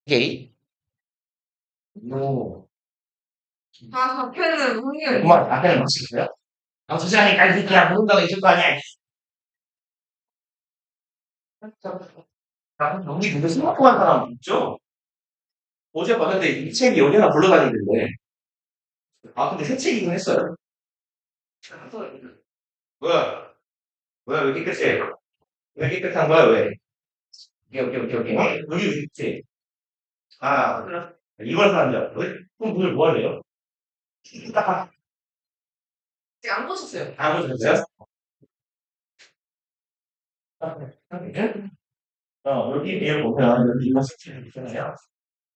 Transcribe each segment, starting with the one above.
오케이. 오. 앞에는 확률. 그만, 앞에는 맞추겠어요? 아, 저 시간에까지 그냥 모른다고 있을 거 아니야. 아, 여기 근데 스마트한 사람 있죠? 어제 봤는데 이 책이 어디나 굴러다니는데. 아, 근데 새 책이긴 했어요. 뭐야? 뭐야, 왜 깨끗해? 왜 깨끗한 거야, 왜? 오케이. 여기 왜 깨끗해? 아, 이번 사람이야. 그럼 오늘 뭐 할래요? 딱, 아직 안 보셨어요? 안 보셨어요? 여기 뒤에 보면, 여기 이거 스티커 있잖아요.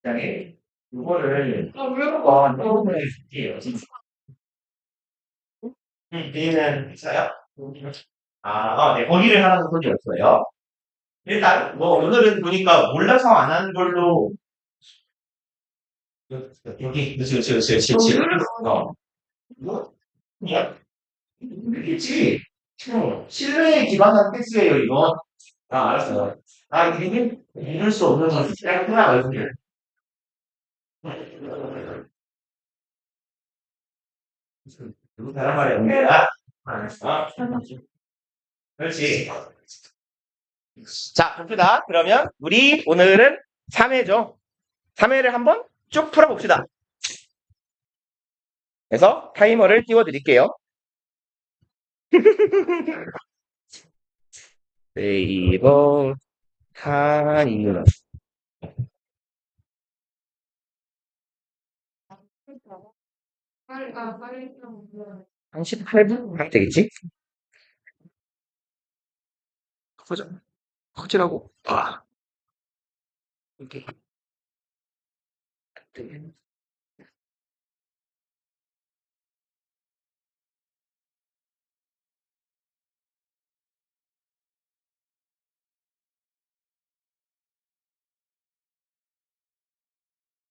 그다음에 이거를 왜? 한번 해볼게요. B는 있어요? 네, 거기를 하라는 소리 없어요. 일단, 뭐, 오늘은 보니까 몰라서 안 하는 걸로, 그렇지. 이거? 그냥, 그렇겠지. 신뢰에 기반한 패스예요, 이거. 알았어. 이게, 이럴 수 없는 건, 그냥 하나, 이렇게. 누구 다른 말이 없냐? 알았어. 그렇지. 자, 봅시다. 그러면 우리 오늘은 3회죠. 3회를 한번 쭉 풀어봅시다. 그래서 타이머를 띄워드릴게요. 네이버 타이머 빨리 좀. 한 18분 하면 되겠지? 커지라고. 이렇게.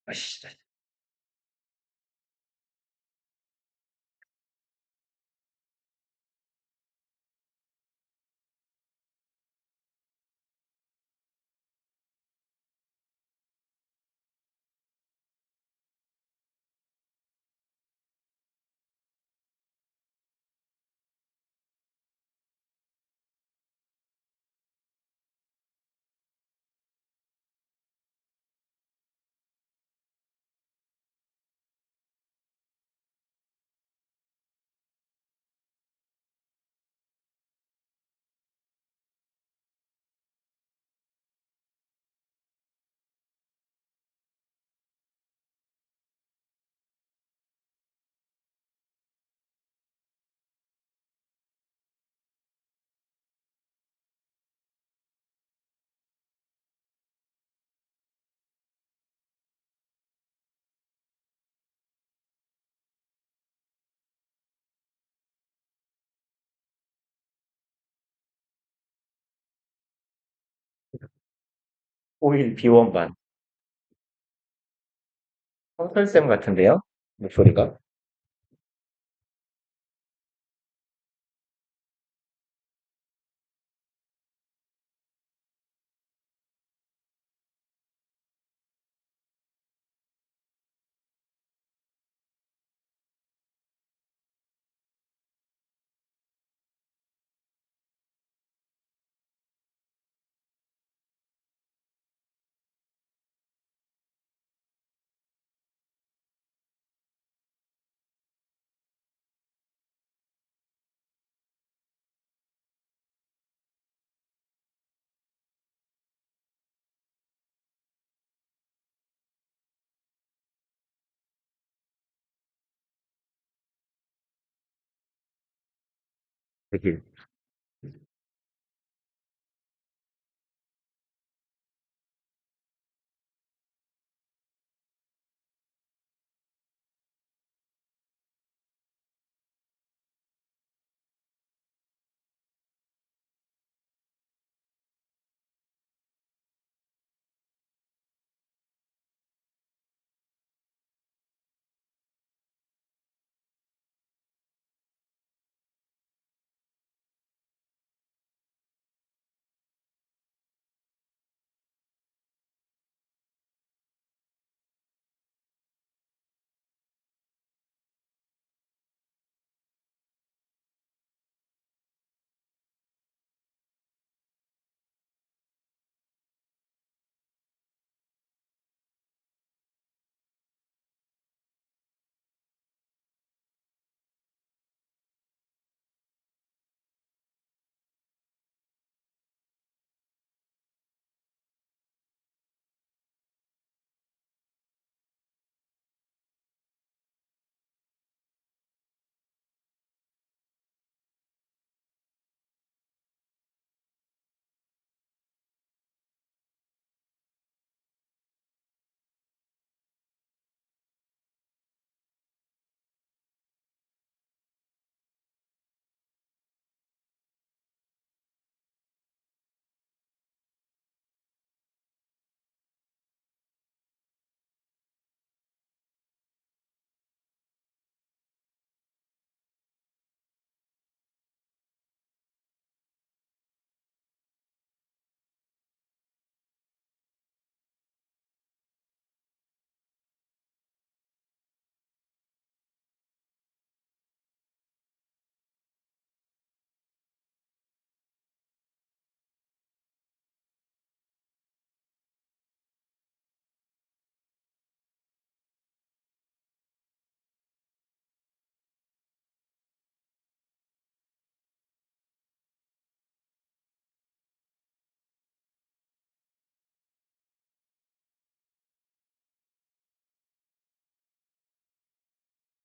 아씨. 오일 비원반. 성설쌤 같은데요? 목소리가? 되게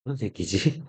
무슨 새끼지?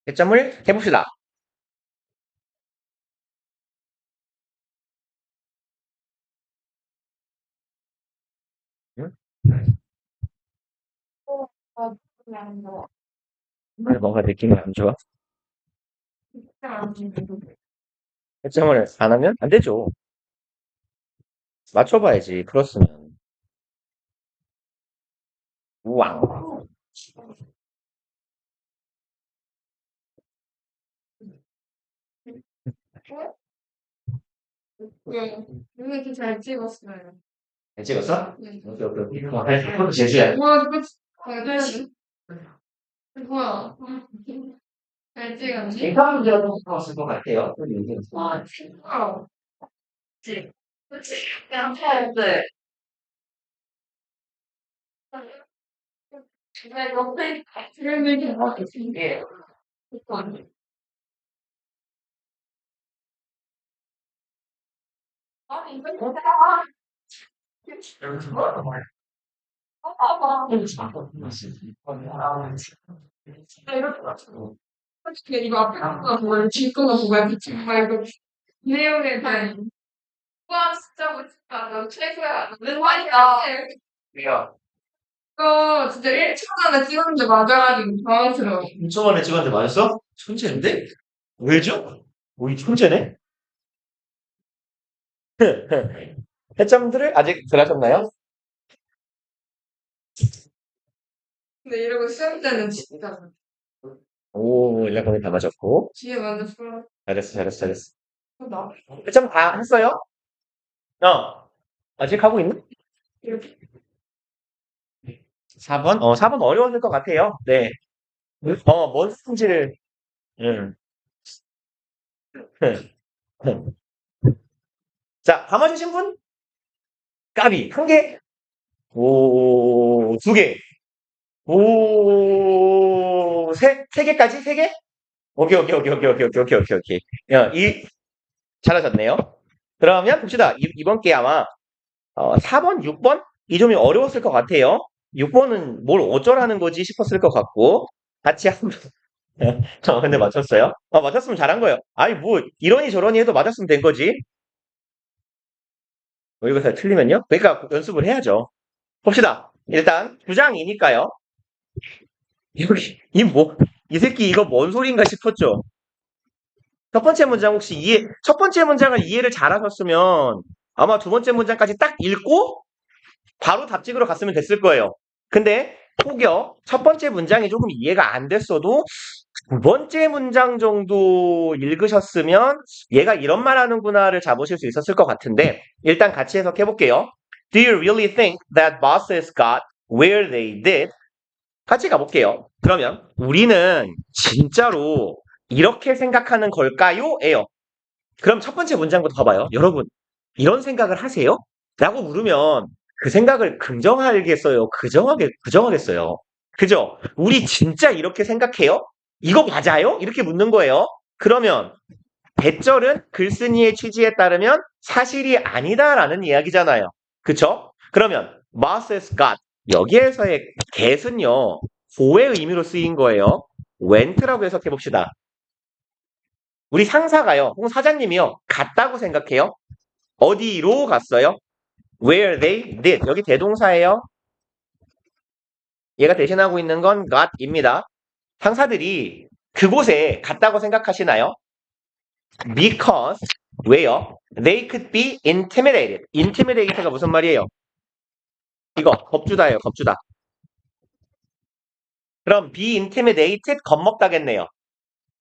채점을 해봅시다. 응? 왜 뭔가 느낌이 안 좋아? 채점을 안 하면 안 되죠. 맞춰봐야지. 그렇으면. 우왕. 네. 이렇게 잘 찍었어요. 잘 찍었어? 네. 오케이, 오케이. 그럼 제주야. 와, 이거 해야지. 뭐야? 잘 찍었지? 인사 문제로 나왔을 것 같아요. 와, 진짜. 그치? 그치? 그냥 해야 돼. 왜 너무 그러면 대박 같은데. 아니, 이거 뭐야? 솔직히 이거 앞에 거가 뭐야, 뒤 거가 뭐야, 정말 이거 내용에 대한. 와, 진짜 멋있다. 너 최고야. 웬만이야. 왜요? 이거 진짜 1초 전에 찍었는데 맞아가지고 당황스러워. 1초 만에 찍었는데 맞았어? 천재인데? 왜죠? 우리 천재네? 해점들을 아직 덜 하셨나요? 근데 이러고 시험 때는 진짜 오, 일단 거의 다 맞았고. 뒤에 완전 풀어. 잘했어. 나 해점 다 했어요? 아직 하고 있나? 이렇게 4번? 4번 어려웠을 것 같아요. 네. 뭔 수지를, 음. 자, 다 맞으신 분? 까비. 한 개? 오, 두 개. 오, 세 개까지? 세 개? 오케이. 야, 잘하셨네요. 그러면 봅시다. 이번 게 아마, 4번, 6번? 이 점이 어려웠을 것 같아요. 6번은 뭘 어쩌라는 거지 싶었을 것 같고, 같이 한번, 근데 맞췄어요? 맞췄으면 잘한 거예요. 아니, 뭐, 이러니 저러니 해도 맞았으면 된 거지. 뭐 이거 다 틀리면요? 그러니까 연습을 해야죠. 봅시다. 일단, 9장이니까요. 여기, 이 새끼 이거 뭔 소린가 싶었죠? 첫 번째 문장 혹시 첫 번째 문장을 이해를 잘하셨으면 아마 두 번째 문장까지 딱 읽고 바로 답지으로 갔으면 됐을 거예요. 근데 혹여 첫 번째 문장이 조금 이해가 안 됐어도 두 번째 문장 정도 읽으셨으면 얘가 이런 말 하는구나를 잡으실 수 있었을 것 같은데 일단 같이 해석해 볼게요. Do you really think that bosses got where they did? 같이 가볼게요. 그러면 우리는 진짜로 이렇게 생각하는 걸까요? 예요. 그럼 첫 번째 문장부터 봐봐요. 여러분, 이런 생각을 하세요? 라고 물으면 그 생각을 긍정하겠어요? 부정하겠어요? 그죠? 우리 진짜 이렇게 생각해요? 이거 맞아요? 이렇게 묻는 거예요. 그러면 대절은 글쓴이의 취지에 따르면 사실이 아니다라는 이야기잖아요. 그쵸? 그러면 Moses got 여기에서의 get은요. 보의 의미로 쓰인 거예요. went라고 해석해 봅시다. 우리 상사가요. 혹은 사장님이요. 갔다고 생각해요. 어디로 갔어요? Where they did. 여기 대동사예요. 얘가 대신하고 있는 건 got입니다. 상사들이 그곳에 갔다고 생각하시나요? Because 왜요? They could be intimidated. intimidate가 무슨 말이에요? 이거 겁주다예요. 겁주다. 그럼 be intimidated 겁먹다겠네요.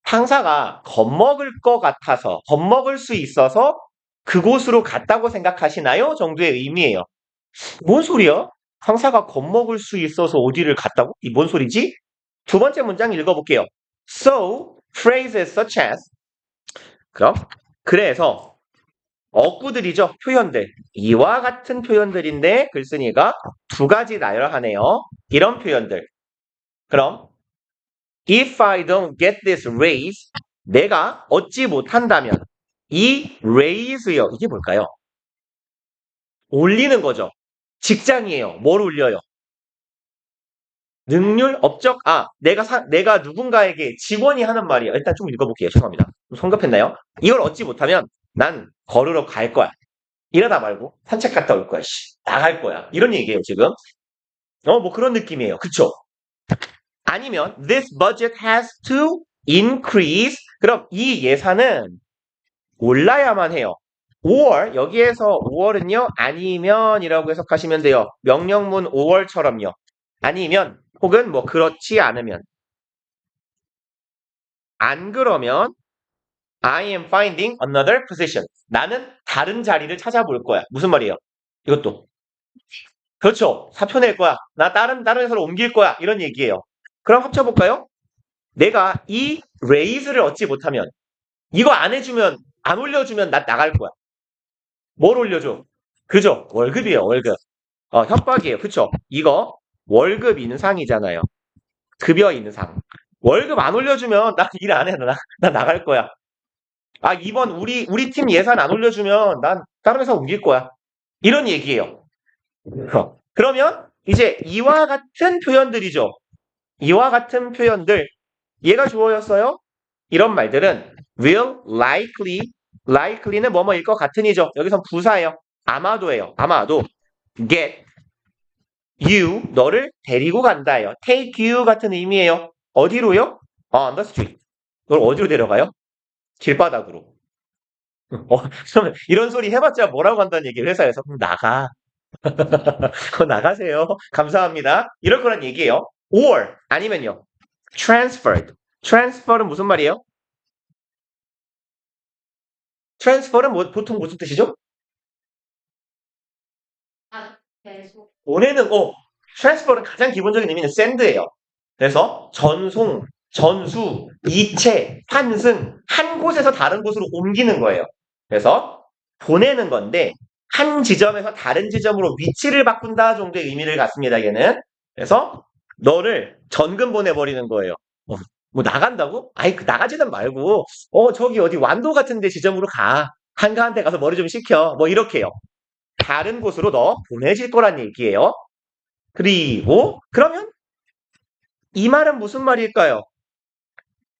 상사가 겁먹을 것 같아서 겁먹을 수 있어서 그곳으로 갔다고 생각하시나요? 정도의 의미예요. 뭔 소리야? 상사가 겁먹을 수 있어서 어디를 갔다고? 이 뭔 소리지? 두 번째 문장 읽어볼게요. So, phrases such as 그럼 그래서 어구들이죠. 표현들. 이와 같은 표현들인데 글쓴이가 두 가지 나열하네요. 이런 표현들. 그럼 If I don't get this raise 내가 얻지 못한다면 이 raise요. 이게 뭘까요? 올리는 거죠. 직장이에요. 뭘 올려요? 능률, 업적, 내가 누군가에게 직원이 하는 말이에요. 일단 좀 읽어볼게요. 죄송합니다. 좀 성급했나요? 이걸 얻지 못하면 난 걸으러 갈 거야. 이러다 말고 산책 갔다 올 거야. 나갈 거야. 이런 얘기예요, 지금. 뭐 그런 느낌이에요. 그쵸? 아니면 this budget has to increase. 그럼 이 예산은 올라야만 해요. or 여기에서 or은요 아니면이라고 해석하시면 돼요. 명령문 or처럼요. 아니면 혹은 뭐 그렇지 않으면 안 그러면 I am finding another position. 나는 다른 자리를 찾아볼 거야. 무슨 말이에요? 이것도 그렇죠. 사표 낼 거야. 나 다른 회사로 옮길 거야. 이런 얘기예요. 그럼 합쳐볼까요? 내가 이 레이즈를 얻지 못하면 이거 안 해주면 안 올려주면 나 나갈 거야. 뭘 올려줘? 그죠? 월급이에요. 월급. 협박이에요. 그쵸? 이거 월급 인상이잖아요. 급여 인상. 월급 안 올려주면 나 일 안 해. 나 나갈 거야. 이번 우리 팀 예산 안 올려주면 난 다른 회사 옮길 거야. 이런 얘기예요. 그러면 이제 이와 같은 표현들이죠. 이와 같은 표현들. 얘가 주어였어요. 이런 말들은 will, likely는 뭐뭐일 것 같은이죠. 여기선 부사예요. 아마도예요. 아마도 get you 너를 데리고 간다예요. take you 같은 의미예요. 어디로요? on the street. 널 어디로 데려가요? 길바닥으로. 그러면 이런 소리 해봤자 뭐라고 한다는 얘기예요. 회사에서. 그럼 나가. 나가세요. 감사합니다. 이럴 거란 얘기예요. or 아니면요. transferred. transfer은 무슨 말이에요? transfer은 보통 무슨 뜻이죠? 계속. 보내는 transfer은 가장 기본적인 의미는 send예요. 그래서 전송, 전수, 이체, 환승 한 곳에서 다른 곳으로 옮기는 거예요. 그래서 보내는 건데 한 지점에서 다른 지점으로 위치를 바꾼다 정도의 의미를 갖습니다. 얘는. 그래서 너를 전금 보내버리는 거예요. 뭐 나간다고? 나가지는 말고 저기 어디 완도 같은 데 지점으로 가. 한가한 데 가서 머리 좀 식혀. 뭐 이렇게요. 다른 곳으로 너 보내질 거란 얘기예요. 그리고 그러면 이 말은 무슨 말일까요?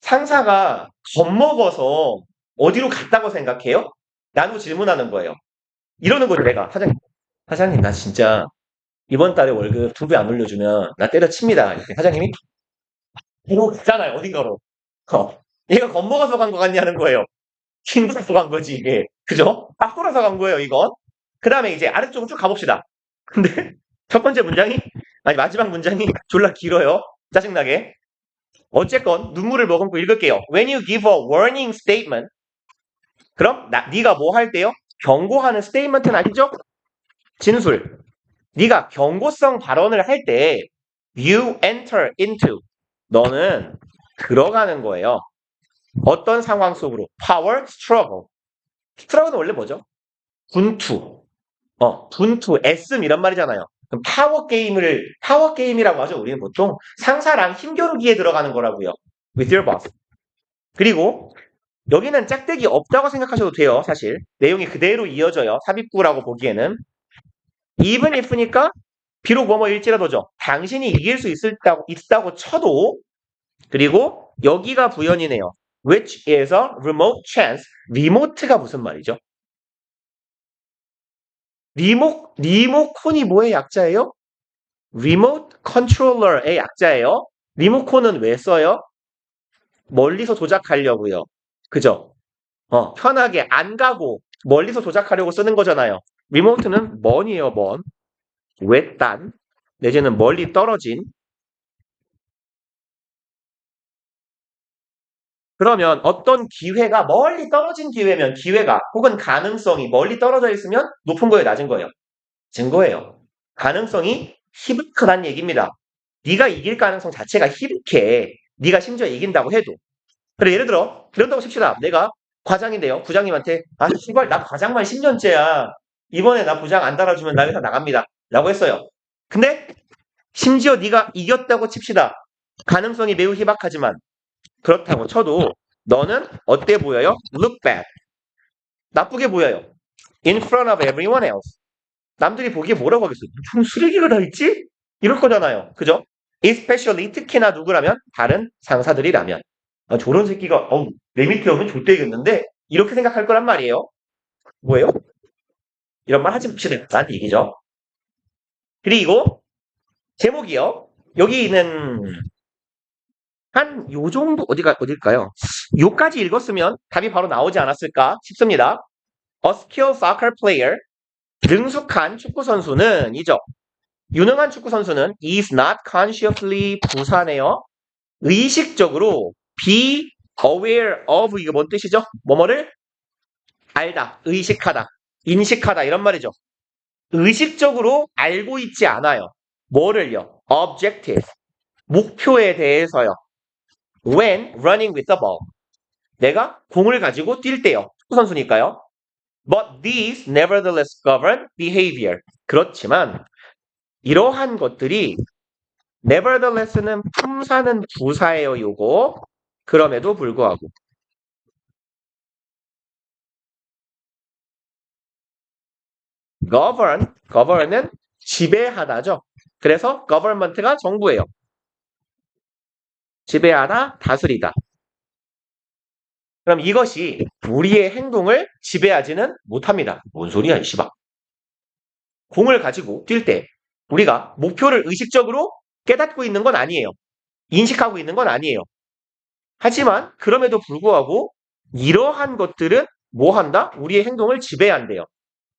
상사가 겁먹어서 어디로 갔다고 생각해요? 라고 질문하는 거예요. 이러는 거죠, 내가. 사장님, 나 진짜 이번 달에 월급 2배 안 올려주면 나 때려칩니다. 이렇게 사장님이 이러고 갔잖아요, 어딘가로. 얘가 겁먹어서 간 거 같냐는 거예요. 힘들어서 간 거지, 이게. 그죠? 딱 돌아서 간 거예요, 이건. 그 다음에 이제 아래쪽으로 쭉 가봅시다. 근데 첫 번째 문장이, 마지막 문장이 졸라 길어요. 짜증나게. 어쨌건 눈물을 머금고 읽을게요. When you give a warning statement, 그럼 네가 뭐 할 때요? 경고하는 스테이트먼트는 아니죠? 진술. 네가 경고성 발언을 할 때 you enter into 너는 들어가는 거예요. 어떤 상황 속으로? Power struggle. struggle는 원래 뭐죠? 분투. 분투, 애씀 이런 말이잖아요. 그럼 파워 게임이라고 하죠. 우리는 보통 상사랑 힘겨루기에 들어가는 거라고요. With your boss. 그리고 여기는 짝대기 없다고 생각하셔도 돼요. 사실 내용이 그대로 이어져요. 삽입구라고 보기에는 even if니까 비록 뭐뭐일지라도죠. 당신이 이길 수 있다고 쳐도 그리고 여기가 부연이네요. which is a remote chance. 리모트가 무슨 말이죠? 리모콘이 뭐의 약자예요? 리모트 컨트롤러의 약자예요. 리모콘은 왜 써요? 멀리서 조작하려고요. 그죠? 편하게 안 가고 멀리서 조작하려고 쓰는 거잖아요. 리모트는 먼이에요, 먼. 외딴, 내지는 멀리 떨어진. 그러면 어떤 기회가 멀리 떨어진 기회면 기회가 혹은 가능성이 멀리 떨어져 있으면 높은 거예요, 낮은 거예요? 증거예요. 가능성이 희박하다는 얘기입니다. 네가 이길 가능성 자체가 희박해. 네가 심지어 이긴다고 해도. 그래 예를 들어 그런다고 칩시다. 내가 과장인데요. 부장님한테 씨발 나 과장만 10년째야. 이번에 나 부장 안 달아주면 나 회사 나갑니다. 라고 했어요. 근데 심지어 네가 이겼다고 칩시다. 가능성이 매우 희박하지만 그렇다고 쳐도 너는 어때 보여요? Look bad. 나쁘게 보여요. In front of everyone else. 남들이 보기에 뭐라고 하겠어요? 무슨 쓰레기가 다 있지? 이럴 거잖아요. 그죠? especially 특히나 누구라면 다른 상사들이라면. 저런 새끼가 내 밑에 오면 좆되겠는데 이렇게 생각할 거란 말이에요. 뭐예요? 이런 말 하지 맙시다. 라는 얘기죠. 그리고 제목이요. 여기는 한 요 정도 어딜까요? 요까지 읽었으면 답이 바로 나오지 않았을까 싶습니다. A skilled soccer player, 능숙한 축구 선수는 이죠. 유능한 축구 선수는 is not consciously 부사네요. 의식적으로 be aware of 이게 뭔 뜻이죠? 뭐뭐를 알다, 의식하다, 인식하다 이런 말이죠. 의식적으로 알고 있지 않아요. 뭐를요? objective, 목표에 대해서요. When running with the ball. 내가 공을 가지고 뛸 때요. 축구 선수니까요. But these nevertheless govern behavior. 그렇지만 이러한 것들이 nevertheless는 품사는 부사예요. 요거. 그럼에도 불구하고 govern은 지배하다죠. 그래서 government가 정부예요. 지배하다, 다스리다. 그럼 이것이 우리의 행동을 지배하지는 못합니다. 뭔 소리야, 이 씨발. 공을 가지고 뛸 때 우리가 목표를 의식적으로 깨닫고 있는 건 아니에요. 인식하고 있는 건 아니에요. 하지만 그럼에도 불구하고 이러한 것들은 뭐 한다? 우리의 행동을 지배한대요.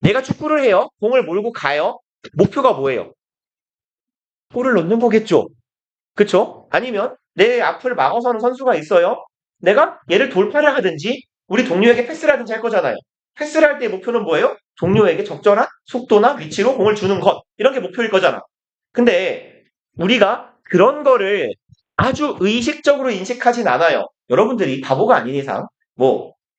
내가 축구를 해요. 공을 몰고 가요. 목표가 뭐예요? 골을 넣는 거겠죠. 그쵸? 아니면 내 앞을 막아서는 선수가 있어요. 내가 얘를 돌파를 하든지 우리 동료에게 패스를 하든지 할 거잖아요. 패스를 할 때 목표는 뭐예요? 동료에게 적절한 속도나 위치로 공을 주는 것. 이런 게 목표일 거잖아. 근데 우리가 그런 거를 아주 의식적으로 인식하진 않아요. 여러분들이 바보가 아닌 이상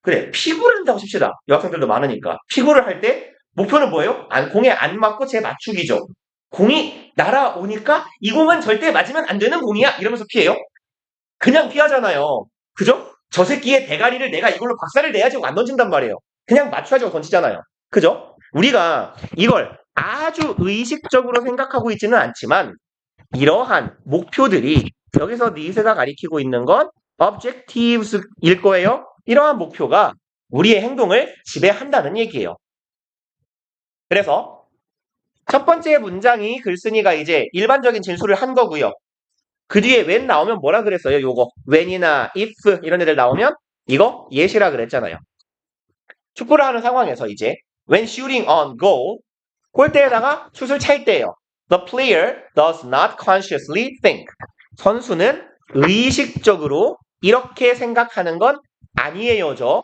그래 피구를 한다고 칩시다. 여학생들도 많으니까. 피구를 할 때 목표는 뭐예요? 공에 안 맞고 제 맞추기죠. 공이 날아오니까 이 공은 절대 맞으면 안 되는 공이야 이러면서 피해요. 그냥 피하잖아요. 그죠? 저 새끼의 대가리를 내가 이걸로 박살을 내야지 안 던진단 말이에요. 그냥 맞춰가지고 던지잖아요. 그죠? 우리가 이걸 아주 의식적으로 생각하고 있지는 않지만 이러한 목표들이 여기서 니스가 가리키고 있는 건 objectives일 거예요. 이러한 목표가 우리의 행동을 지배한다는 얘기예요. 그래서 첫 번째 문장이 글쓴이가 이제 일반적인 진술을 한 거고요. 그 뒤에 when 나오면 뭐라 그랬어요? 요거 when이나 if 이런 애들 나오면 이거 yes이라 그랬잖아요. 축구를 하는 상황에서 이제 when shooting on goal 골대에다가 슛을 찰 때예요. The player does not consciously think. 선수는 의식적으로 이렇게 생각하는 건 아니에요죠.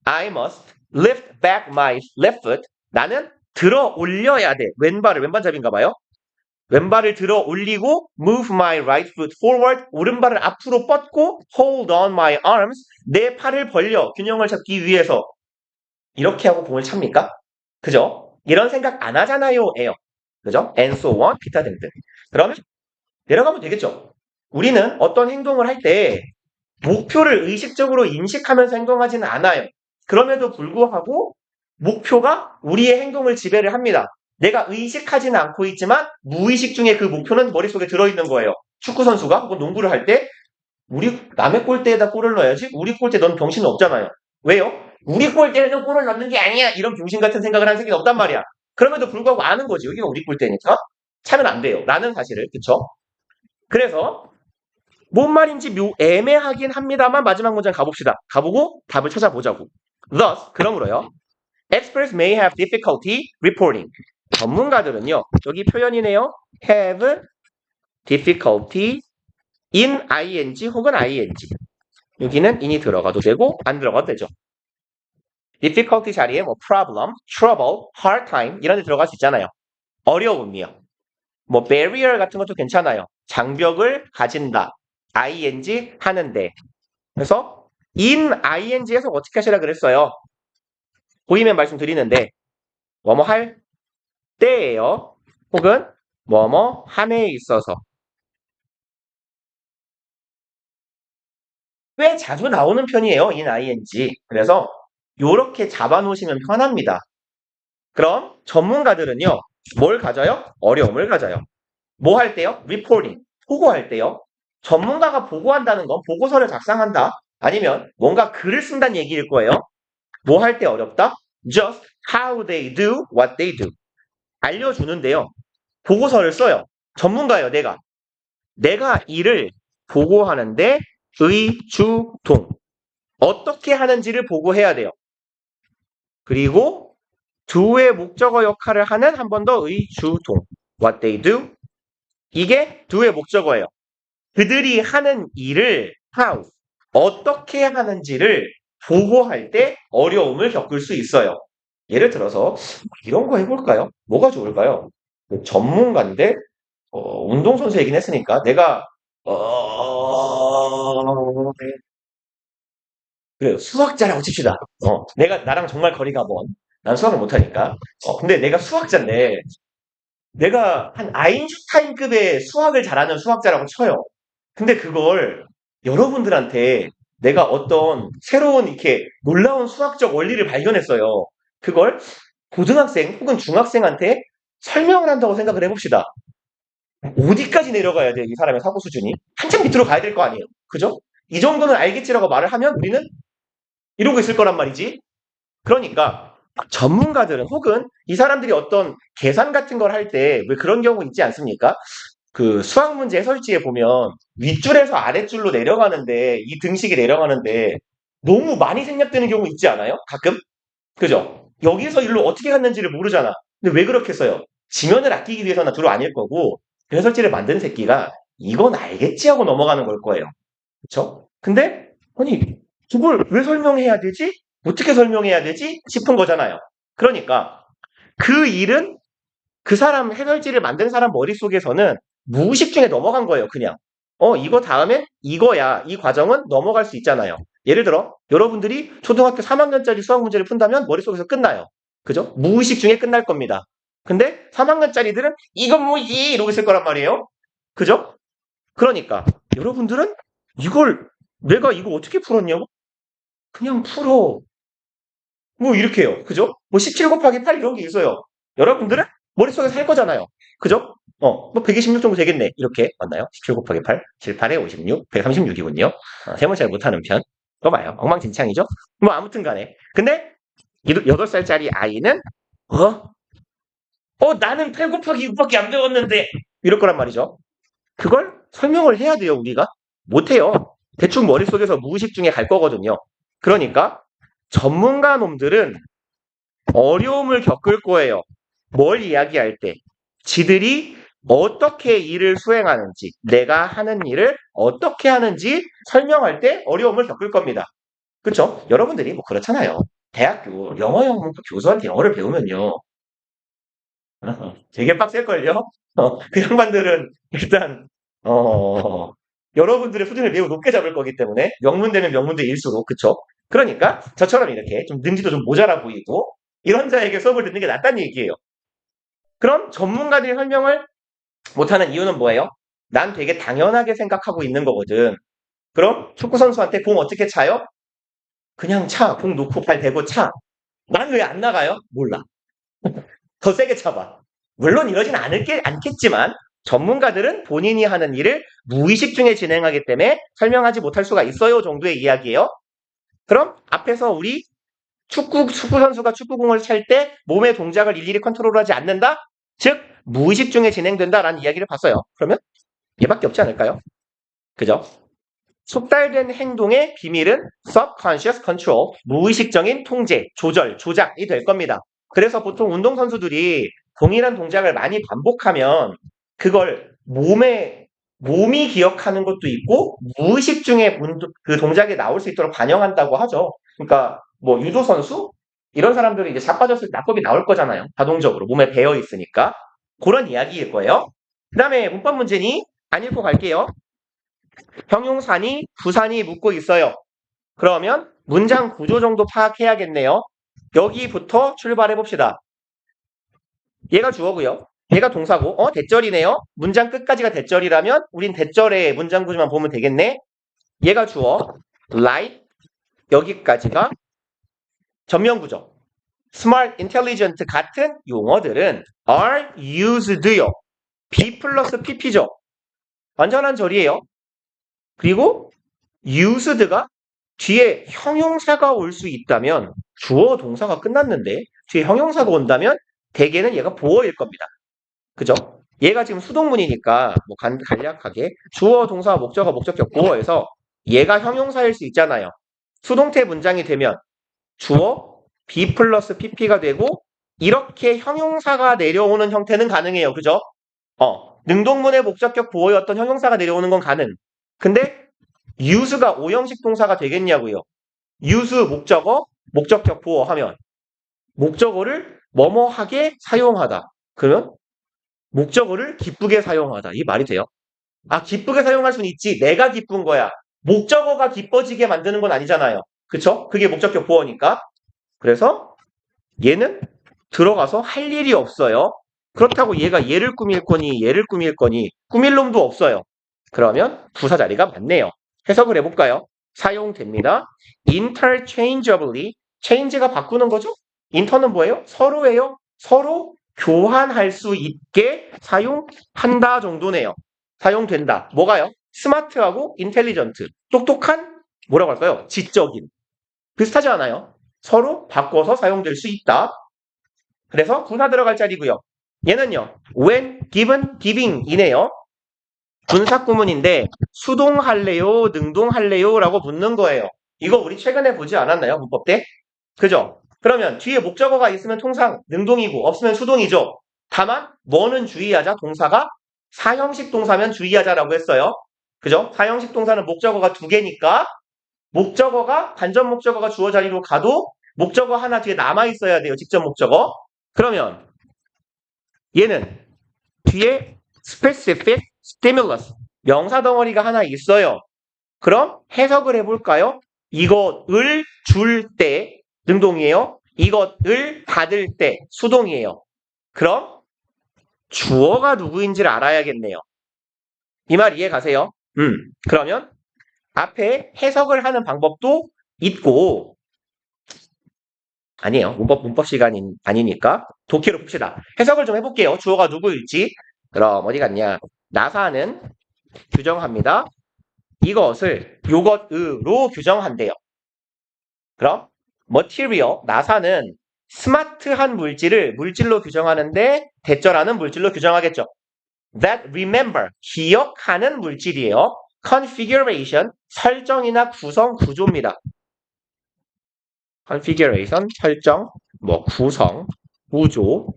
I must lift back my left foot. 나는 들어 올려야 돼. 왼발잡인가 봐요. 왼발을 들어 올리고 move my right foot forward. 오른발을 앞으로 뻗고 hold on my arms. 내 팔을 벌려 균형을 잡기 위해서. 이렇게 하고 공을 찹니까? 그죠? 이런 생각 안 하잖아요. 에요. 그죠? and so on, 기타 등등. 그러면 내려가면 되겠죠. 우리는 어떤 행동을 할 때 목표를 의식적으로 인식하면서 행동하지는 않아요. 그럼에도 불구하고 목표가 우리의 행동을 지배를 합니다. 내가 의식하지는 않고 있지만 무의식 중에 그 목표는 머릿속에 들어있는 거예요. 축구선수가 혹은 농구를 할 때 우리 남의 골대에다 골을 넣어야지 우리 골대 넌 병신은 없잖아요. 왜요? 우리 골대에는 골을 넣는 게 아니야. 이런 병신 같은 생각을 하는 새끼는 없단 말이야. 그럼에도 불구하고 아는 거지. 여기가 우리 골대니까 차면 안 돼요. 라는 사실을. 그쵸? 그래서 뭔 말인지 애매하긴 합니다만 마지막 문장 가봅시다. 가보고 답을 찾아보자고. Thus, 그러므로요. Experts may have difficulty reporting. 전문가들은요. 여기 표현이네요. have difficulty in ing 혹은 ing. 여기는 in이 들어가도 되고 안 들어가도 되죠. difficulty 자리에 problem, trouble, hard time 이런 데 들어갈 수 있잖아요. 어려움이요. barrier 같은 것도 괜찮아요. 장벽을 가진다. ing 하는데. 그래서 in ing에서 어떻게 하시라 그랬어요? 보이면 말씀드리는데 뭐뭐 할 때예요. 혹은 뭐뭐 함에 있어서. 꽤 자주 나오는 편이에요. in ing. 그래서 요렇게 잡아놓으시면 편합니다. 그럼 전문가들은요. 뭘 가져요? 어려움을 가져요. 뭐 할 때요? reporting. 보고할 때요. 전문가가 보고한다는 건 보고서를 작성한다. 아니면 뭔가 글을 쓴다는 얘기일 거예요. 뭐 할 때 어렵다? Just how they do what they do. 알려주는데요. 보고서를 써요. 전문가예요, 내가. 내가 일을 보고하는데 의주동. 어떻게 하는지를 보고해야 돼요. 그리고 do의 목적어 역할을 하는 한 번 더 의주동. What they do. 이게 do의 목적어예요. 그들이 하는 일을 how, 어떻게 하는지를 보고할 때 어려움을 겪을 수 있어요. 예를 들어서 이런 거 해볼까요? 뭐가 좋을까요? 전문가인데 운동선수 얘기는 했으니까 내가 네. 그래요. 수학자라고 칩시다. 내가 나랑 정말 거리가 먼. 난 수학을 못하니까. 근데 내가 수학자인데 내가 한 아인슈타인급의 수학을 잘하는 수학자라고 쳐요. 근데 그걸 여러분들한테 내가 어떤 새로운 이렇게 놀라운 수학적 원리를 발견했어요. 그걸 고등학생 혹은 중학생한테 설명을 한다고 생각을 해봅시다. 어디까지 내려가야 돼, 이 사람의 사고 수준이? 한참 밑으로 가야 될 거 아니에요. 그죠? 이 정도는 알겠지라고 말을 하면 우리는 이러고 있을 거란 말이지. 그러니까 전문가들은 혹은 이 사람들이 어떤 계산 같은 걸 할 때 왜 그런 경우 있지 않습니까? 그 수학 문제 해설지에 보면 윗줄에서 아랫줄로 내려가는데 이 등식이 내려가는데 너무 많이 생략되는 경우 있지 않아요? 가끔? 그죠? 여기서 일로 어떻게 갔는지를 모르잖아. 근데 왜 그렇게 써요? 지면을 아끼기 위해서나 주로 아닐 거고 그 해설지를 만든 새끼가 이건 알겠지 하고 넘어가는 걸 거예요. 그쵸? 근데 아니 그걸 왜 설명해야 되지? 어떻게 설명해야 되지? 싶은 거잖아요. 그러니까 그 일은 그 사람 해설지를 만든 사람 머릿속에서는 무의식 중에 넘어간 거예요, 그냥. 이거 다음에 이거야. 이 과정은 넘어갈 수 있잖아요. 예를 들어 여러분들이 초등학교 3학년짜리 수학 문제를 푼다면 머릿속에서 끝나요. 그죠? 무의식 중에 끝날 겁니다. 근데 3학년짜리들은 이건 뭐지? 이러고 있을 거란 말이에요. 그죠? 그러니까 여러분들은 이걸 내가 이거 어떻게 풀었냐고? 그냥 풀어. 뭐 이렇게 해요. 그죠? 뭐 17 곱하기 8 이런 게 있어요. 여러분들은 머릿속에서 할 거잖아요. 그죠? 뭐 126 정도 되겠네. 이렇게 맞나요? 17 곱하기 8, 7, 8에 56, 136이군요. 세모 잘 못하는 편. 또 봐요. 엉망진창이죠? 뭐 아무튼 간에. 근데 8살짜리 아이는 나는 8 곱하기 6밖에 안 배웠는데 이럴 거란 말이죠. 그걸 설명을 해야 돼요, 우리가. 못해요. 대충 머릿속에서 무의식 중에 갈 거거든요. 그러니까 전문가 놈들은 어려움을 겪을 거예요. 뭘 이야기할 때. 지들이 어떻게 일을 수행하는지, 내가 하는 일을 어떻게 하는지 설명할 때 어려움을 겪을 겁니다. 그쵸? 여러분들이 뭐 그렇잖아요. 대학교 영어 영문 교수한테 영어를 배우면요. 되게 빡셀걸요? 그 양반들은 일단, 여러분들의 수준을 매우 높게 잡을 거기 때문에 명문 되면 명문대일수록, 그쵸? 그러니까 저처럼 이렇게 좀 능지도 좀 모자라 보이고 이런 자에게 수업을 듣는 게 낫다는 얘기예요. 그럼 전문가들이 설명을 못하는 이유는 뭐예요? 난 되게 당연하게 생각하고 있는 거거든. 그럼 축구선수한테 공 어떻게 차요? 그냥 차. 공 놓고 발 대고 차. 난 왜 안 나가요? 몰라. 더 세게 차봐. 물론 이러진 않겠지만 전문가들은 본인이 하는 일을 무의식 중에 진행하기 때문에 설명하지 못할 수가 있어요 정도의 이야기예요. 그럼 앞에서 우리 축구 선수가 축구공을 찰 때 몸의 동작을 일일이 컨트롤하지 않는다? 즉 무의식 중에 진행된다라는 이야기를 봤어요. 그러면 얘밖에 없지 않을까요? 그죠? 숙달된 행동의 비밀은 subconscious control, 무의식적인 통제, 조절, 조작이 될 겁니다. 그래서 보통 운동선수들이 동일한 동작을 많이 반복하면 그걸 몸이 기억하는 것도 있고 무의식 중에 그 동작이 나올 수 있도록 반영한다고 하죠. 그러니까 뭐 유도 선수 이런 사람들이 이제 자빠졌을 때 낙법이 나올 거잖아요. 자동적으로 몸에 배어 있으니까 그런 이야기일 거예요. 그다음에 문법 문제니 안 읽고 갈게요. 형용사니 부사니 묻고 있어요. 그러면 문장 구조 정도 파악해야겠네요. 여기부터 출발해 봅시다. 얘가 주어고요. 얘가 동사고 대절이네요. 문장 끝까지가 대절이라면 우린 대절의 문장 구조만 보면 되겠네. 얘가 주어 like 여기까지가 전면 구조. smart, intelligent 같은 용어들은 are used요. be 플러스 pp죠. 완전한 절이에요. 그리고 used가 뒤에 형용사가 올 수 있다면 주어 동사가 끝났는데 뒤에 형용사가 온다면 대개는 얘가 보어일 겁니다. 그죠? 얘가 지금 수동문이니까 뭐 간략하게 주어 동사 목적어 목적격 보어에서 얘가 형용사일 수 있잖아요. 수동태 문장이 되면 주어 be 플러스 pp가 되고 이렇게 형용사가 내려오는 형태는 가능해요. 그죠? 능동문의 목적격 보어의 어떤 형용사가 내려오는 건 가능. 근데 use가 오형식 동사가 되겠냐고요. use 목적어, 목적격 보어 하면 목적어를 뭐뭐하게 사용하다. 그러면 목적어를 기쁘게 사용하다. 이 말이 돼요? 아, 기쁘게 사용할 수는 있지. 내가 기쁜 거야. 목적어가 기뻐지게 만드는 건 아니잖아요. 그쵸? 그게 목적격 보어니까. 그래서 얘는 들어가서 할 일이 없어요. 그렇다고 얘가 얘를 꾸밀 거니 얘를 꾸밀 거니 꾸밀 놈도 없어요. 그러면 부사 자리가 맞네요. 해석을 해볼까요? 사용됩니다. interchangeably, change가 바꾸는 거죠? inter는 뭐예요? 서로예요. 서로 교환할 수 있게 사용한다 정도네요. 사용된다. 뭐가요? 스마트하고 인텔리전트. 똑똑한 뭐라고 할까요? 지적인. 비슷하지 않아요? 서로 바꿔서 사용될 수 있다. 그래서 분사 들어갈 자리고요. 얘는요. when, given, giving 이네요. 분사 구문인데 수동할래요, 능동할래요 라고 묻는 거예요. 이거 우리 최근에 보지 않았나요? 문법 때? 그죠? 그러면 뒤에 목적어가 있으면 통상 능동이고 없으면 수동이죠. 다만 뭐는 주의하자? 동사가 사형식 동사면 주의하자라고 했어요. 그죠? 사형식 동사는 목적어가 두 개니까 목적어가 간접 목적어가 주어 자리로 가도 목적어 하나 뒤에 남아 있어야 돼요. 직접 목적어. 그러면 얘는 뒤에 specific stimulus 명사 덩어리가 하나 있어요. 그럼 해석을 해볼까요? 이것을 줄 때 능동이에요. 이것을 받을 때 수동이에요. 그럼 주어가 누구인지를 알아야겠네요. 이 말 이해 가세요? 그러면 앞에 해석을 하는 방법도 있고 아니에요. 문법 시간이 아니니까 독해로 봅시다. 해석을 좀 해볼게요. 주어가 누구일지. 그럼 어디 갔냐? 나사는 규정합니다. 이것을 요것으로 규정한대요. 그럼 material, 나사는 스마트한 물질을 물질로 규정하는데 대절하는 물질로 규정하겠죠. that remember, 기억하는 물질이에요. configuration, 설정이나 구성, 구조입니다. configuration, 설정, 구성, 구조.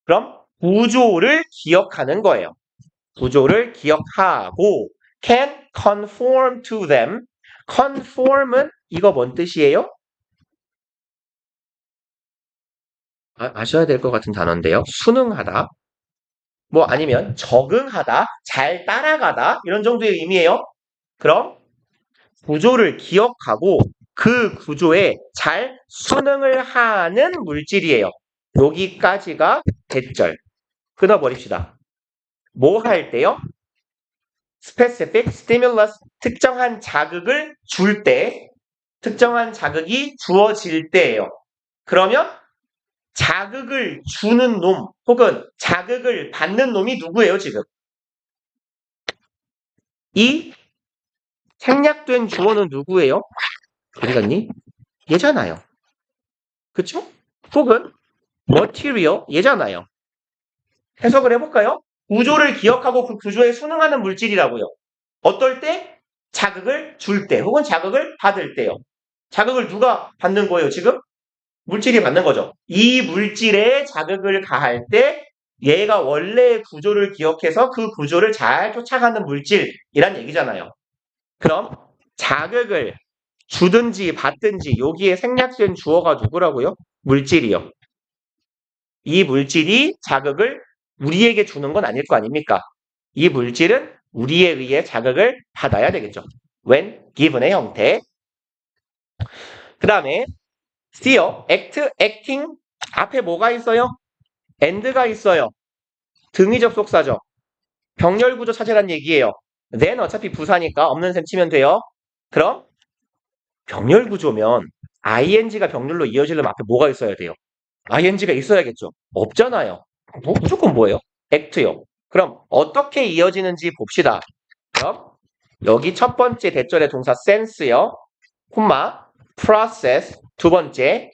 그럼 구조를 기억하는 거예요. 구조를 기억하고 can conform to them. conform은 이거 뭔 뜻이에요? 아셔야 될 것 같은 단어인데요. 순응하다. 아니면 적응하다, 잘 따라가다 이런 정도의 의미예요. 그럼 구조를 기억하고 그 구조에 잘 순응을 하는 물질이에요. 여기까지가 대절. 끊어버립시다. 뭐 할 때요? specific stimulus, 특정한 자극을 줄 때, 특정한 자극이 주어질 때예요. 그러면 자극을 주는 놈 혹은 자극을 받는 놈이 누구예요, 지금? 이 생략된 주어는 누구예요? 어디 갔니? 얘잖아요. 그쵸? 혹은 material, 얘잖아요. 해석을 해볼까요? 구조를 기억하고 그 구조에 순응하는 물질이라고요. 어떨 때? 자극을 줄 때 혹은 자극을 받을 때요. 자극을 누가 받는 거예요, 지금? 물질이 받는 거죠. 이 물질에 자극을 가할 때 얘가 원래의 구조를 기억해서 그 구조를 잘 쫓아가는 물질이란 얘기잖아요. 그럼 자극을 주든지 받든지 여기에 생략된 주어가 누구라고요? 물질이요. 이 물질이 자극을 우리에게 주는 건 아닐 거 아닙니까? 이 물질은 우리에 의해 자극을 받아야 되겠죠. when, given의 형태. 그 다음에 steer, act, acting 앞에 뭐가 있어요? and가 있어요. 등위 접속사죠. 병렬 구조 찾으란 얘기예요. then 어차피 부사니까 없는 셈 치면 돼요. 그럼 병렬 구조면 ing가 병렬로 이어지려면 앞에 뭐가 있어야 돼요? ing가 있어야겠죠. 없잖아요. 무조건 뭐예요? act요. 그럼 어떻게 이어지는지 봅시다. 그럼 여기 첫 번째 대절의 동사 sense요. 콤마 process 두 번째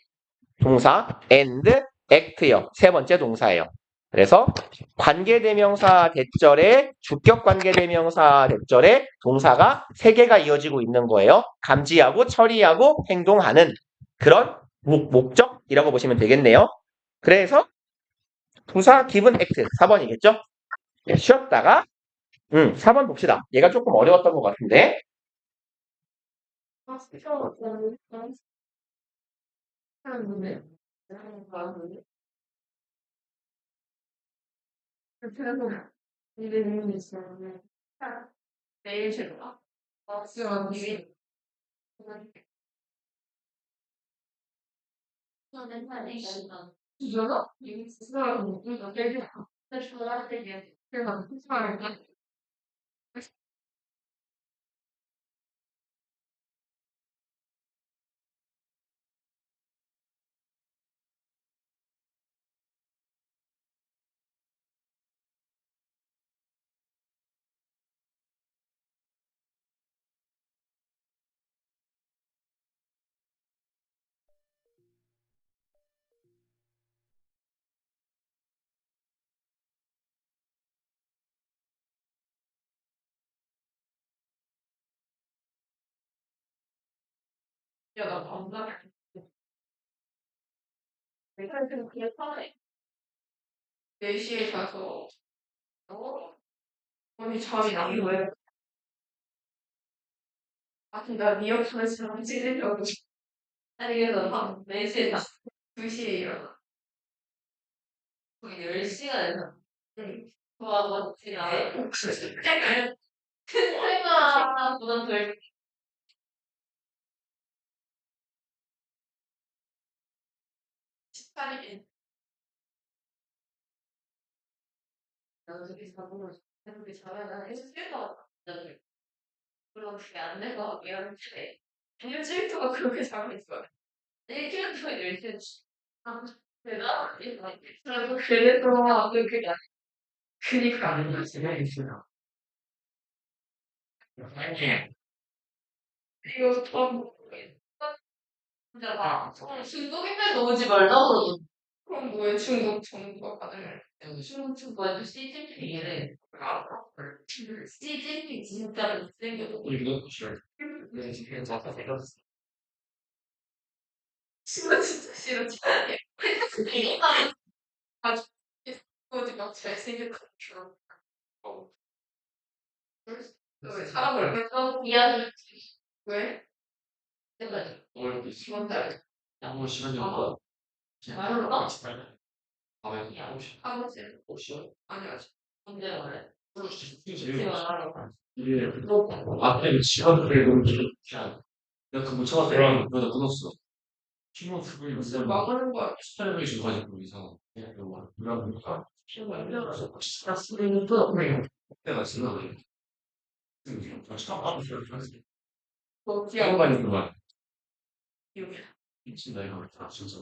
동사 and act요. 세 번째 동사예요. 그래서 관계대명사 대절에 주격 관계대명사 대절에 동사가 세 개가 이어지고 있는 거예요. 감지하고 처리하고 행동하는 그런 목적이라고 보시면 되겠네요. 그래서 동사 given act 4번이겠죠? 쉬었다가 4번 봅시다. 얘가 조금 어려웠던 것 같은데 내일 싫어. 지금 이게 이거는 이거 내일 그래서 야나 밤낮 내가 지금 그냥 편해. 4시에 가서 언니 잠이 나는 거야. 아니 나 리허설 잠 찌르려고. 아니 그래서 밤 4시에 나 2시에 일어나. 거의 10시간에서. 응. 와 멋지다. 큰 생각보다 덜 18일. 나도 되게 자고 되게 잘하나 일주일도 그럼 그게 안 될 것 같긴 한데 일주일 동안 그렇게 자고 있어요. 일주일 동안 10시에 아 대단하다. 그래서 그게 그니까 안 되지. 이거 좀 진짜 막 중독 인간도 오지 말라고 그럼 뭐야 중독 정도가 가능해. 중독 완전 시즌핑이래. 시즌핑 진짜 못생겨서 싫어 진짜 싫어 진짜 아주 어디 막 잘생겼다. 왜 사람을 왜 떠? 이해하지? 왜? 내가 뭔데? 아무 시간이 아, 없고 말로 나? 밤에 9시 아버지. 9시 아니 아직. 언제 말해? 지금 지금 말하러 가. 이게 앞에 시간을 너무 그냥 내가 그못 참았더니 그러다 끊었어. 신경 쓰고 무슨 있는 막하는 거야? 스타일이 지금까지 보고 이상한 그냥 이거 누가 보니까 그때가 지나고 처음 알았어요. 너 시간 기억 많이 그만 기억이 진짜 이거 진짜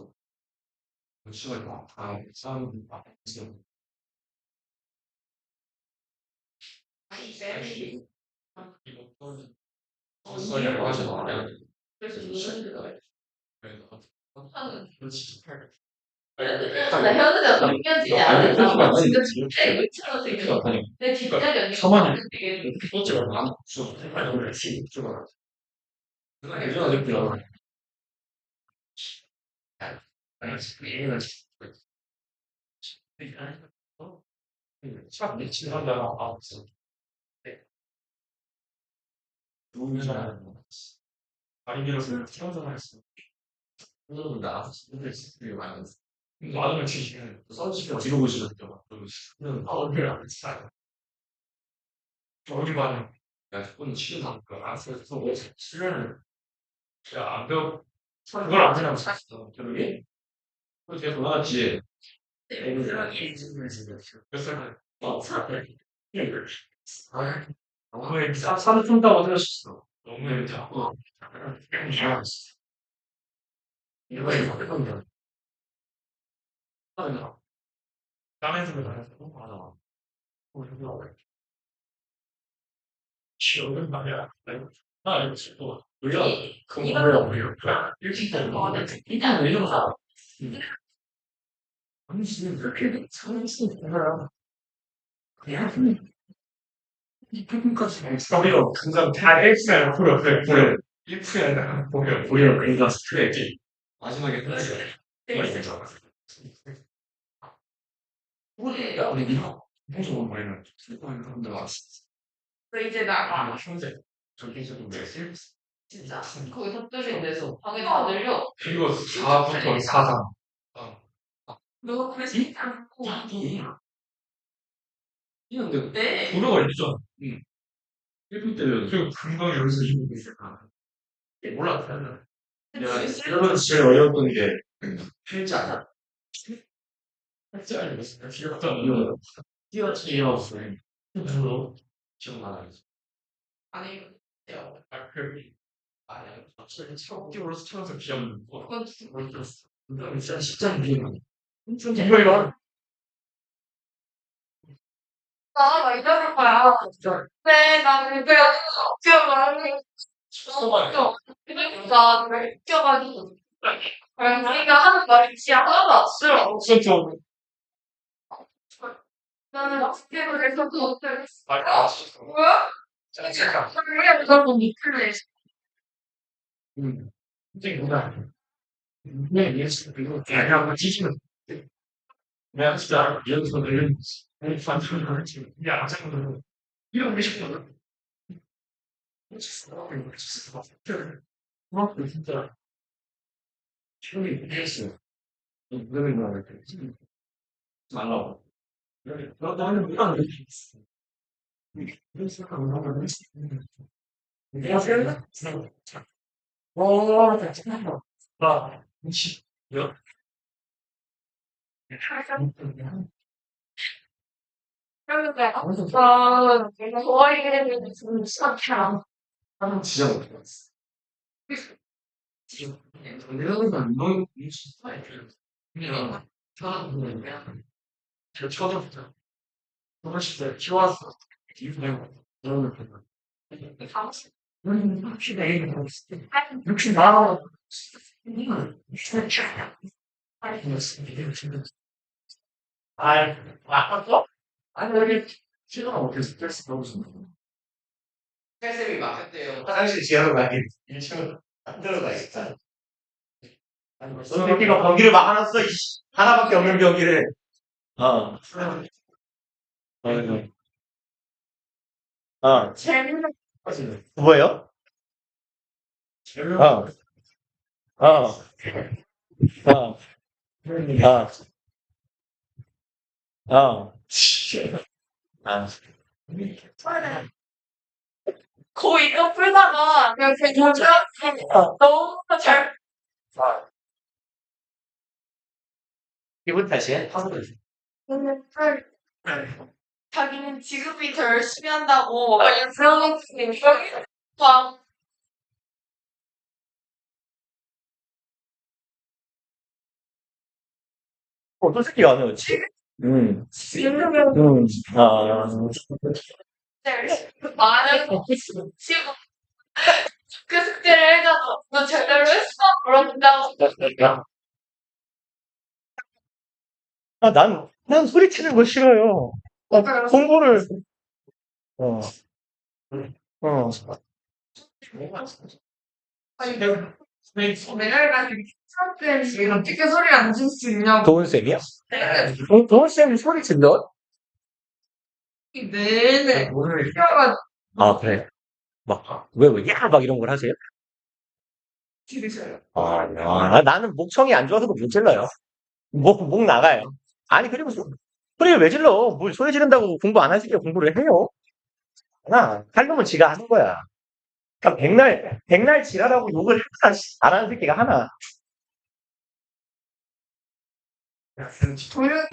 시간이 다 싸우는 지금 아니 내 이거 소리 안 하셔도 안 돼요. 그래서 무슨 일을 그래서 하는 그렇지. 나 현우가 넘겨지지 않는다. 진짜 진짜 이처럼 생겨. 내 뒷다리 언니가 가만히 되게 번째가 안 없어. 아니 그렇지. 좀 그날 예전에 느끼라. 얘는 참 미친한다. 아 없어. 너무 잘 많이 밀어서 태어나서 그러면 나 근데 되게 많이 많으면 지금 써주시면 뒤로 보시거든요. 그러면 얼굴 안 싸요. 저기만 야 조금 치료하는 거 알았어. 수련을 제가 안 배워 그걸 안 하냐고 샀어. 저기 그거 되게 돌아갔지. 몇 살? 너무 싸는 푼다고 들었었어. 너무 자꾸 잘했어. 이거에 바뀌었냐? 땀에서 말해서 맞아. 시험은 말이야. 나 이거 또 우리가 그거를 우리가 일찍 보는 일단 이런 거. 아니 지금 그렇게 상승 되나? 그냥 이 부분까지 우리가 금방 다 X를 보여 1%에 보면 우리가 그러니까 스트레이트 마지막에 끝났어요. 이거 야, 우리 이거 무슨 말이야? 슬퍼하는 사람들 왔어. 이제 나가. 아, 현재 저기서도 매일 진짜. 거기 섭들인데서 방에 다 늘려. 그리고 4부터 4상. 너 그래서 않고. 이런데 네. 도로가 있잖아. 응. 1분 때는 그 금방 여기서 이기고 있을까? 몰라. 여러분 제일 어려웠던 게 필자. 필자 아니었어요? 기억도 이거 뛰어치기였어요. 그래서 기억나요. 아니, 아니요. 처음 뛰어서 쳐서 기억나는 거. 그건 모르겠어. 진짜 진짜 기억나. 이거 막 이러는 거야. 네, 나는 그냥 웃겨가지고. 그러니까 웃겨가지고. 우리가 하는 말이 진짜 하나도 안 싫어. 진짜 나는 그때 그래서 그 어때? 아 뭐야? 진짜 우리가 무조건 미클래. 선생님 뭐다 네 예스 그리고 대학을 지지는 내가 진짜 여기서 내는 반성을 하지 야 아장도 이런 게 싶거든 진짜 기분이 이랬어요 너는 뭐라 그래 말라고 너는 뭐라 그래 그래서 그런 내가 생각 잠깐만 아 미치 여 그러니까 내가 좋아하게 되는 좀 시작해라. 나는 진짜 못했어 지금 내가 너무 진짜 그냥 사람들은 그냥 제 초등부터 초등학생 때 키워왔어 이후에 너무 그냥 혹시 내 얘기 들었을 때 혹시 나 아팠어? 아니 여기 시간 어떻게 스트레스 받으신 거 헬쌤이 막혔대요. 화장실 지하로 가기 1층으로 안 들어가야겠다. 너 새끼가 변기를 막아놨어. 이씨. 하나밖에 없는 변기를. 어. 재밌는 뭐예요? 재밌는 어, 어, 어, 어, 아, 거의 이거 풀다가 그냥 너무 잘 기분 탓이야? 자기는 지금이 더 열심히 한다고 그냥 그런 막 어떤 새끼가 안 해왔지? 지금은 아, 많은 지금 그 숙제를 해가지고 너 제대로 했어? 그런다고 난 소리치는 거 싫어요. 공부를, 어, 어, 아니 내가 가지고 수학생이 어떻게 소리 안 질 수 있냐고 도훈 쌤이야? 도훈 쌤이 소리친다? 내내 오늘 가 아, 그래. 막 이런 걸 하세요? 지르셔요. 나는 목청이 안 좋아서도 못 질러요. 목 나가요. 아니, 그리고 소리를 왜 질러? 뭘 소리 지른다고 공부 안 하시게 공부를 해요? 할 놈은 지가 하는 거야. 그러니까 백날 지랄하고 욕을 안 하는 새끼가 하나. 도윤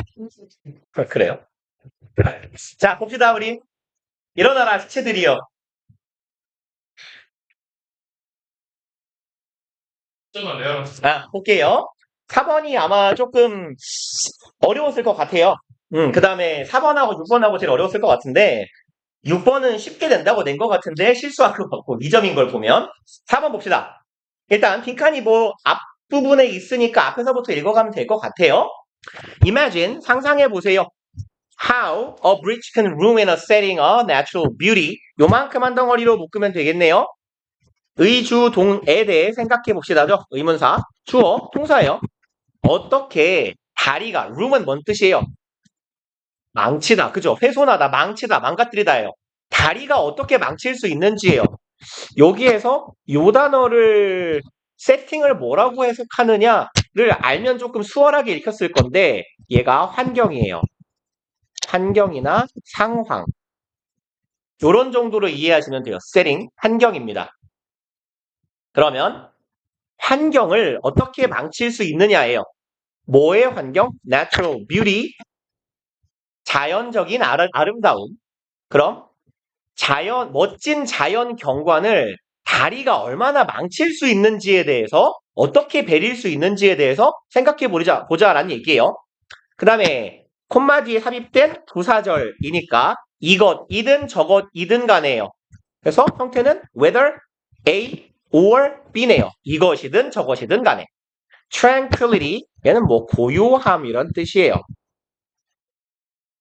그래요. 자, 봅시다, 우리. 일어나라, 시체들이여. 쩌나 내가 볼게요. 4번이 아마 조금 어려웠을 것 같아요. 그 다음에 4번하고 6번하고 제일 어려웠을 것 같은데 6번은 쉽게 된다고 낸 것 같은데 실수한 것 같고 2점인 걸 보면 4번 봅시다. 일단 빈칸이 뭐 앞부분에 있으니까 앞에서부터 읽어가면 될 것 같아요. Imagine, 상상해 보세요. How a bridge can ruin a setting of natural beauty. 요만큼 한 덩어리로 묶으면 되겠네요. 의주동에 대해 생각해 봅시다죠. 의문사, 주어, 동사예요. 어떻게 다리가, ruin 뭔 뜻이에요? 망치다, 그죠? 훼손하다, 망치다, 망가뜨리다예요. 다리가 어떻게 망칠 수 있는지예요. 여기에서 요 단어를 세팅을 뭐라고 해석하느냐를 알면 조금 수월하게 읽혔을 건데 얘가 환경이에요. 환경이나 상황. 요런 정도로 이해하시면 돼요. 세팅, 환경입니다. 그러면 환경을 어떻게 망칠 수 있느냐예요. 뭐의 환경? Natural beauty. 자연적인 아름다움. 그럼 멋진 자연 경관을 다리가 얼마나 망칠 수 있는지에 대해서 어떻게 베릴 수 있는지에 대해서 생각해 보자라는 얘기예요. 그 다음에 콤마 뒤에 삽입된 부사절이니까 이것이든 저것이든 간에요. 그래서 형태는 whether A or B네요. 이것이든 저것이든 간에. tranquility 얘는 뭐 고요함 이런 뜻이에요.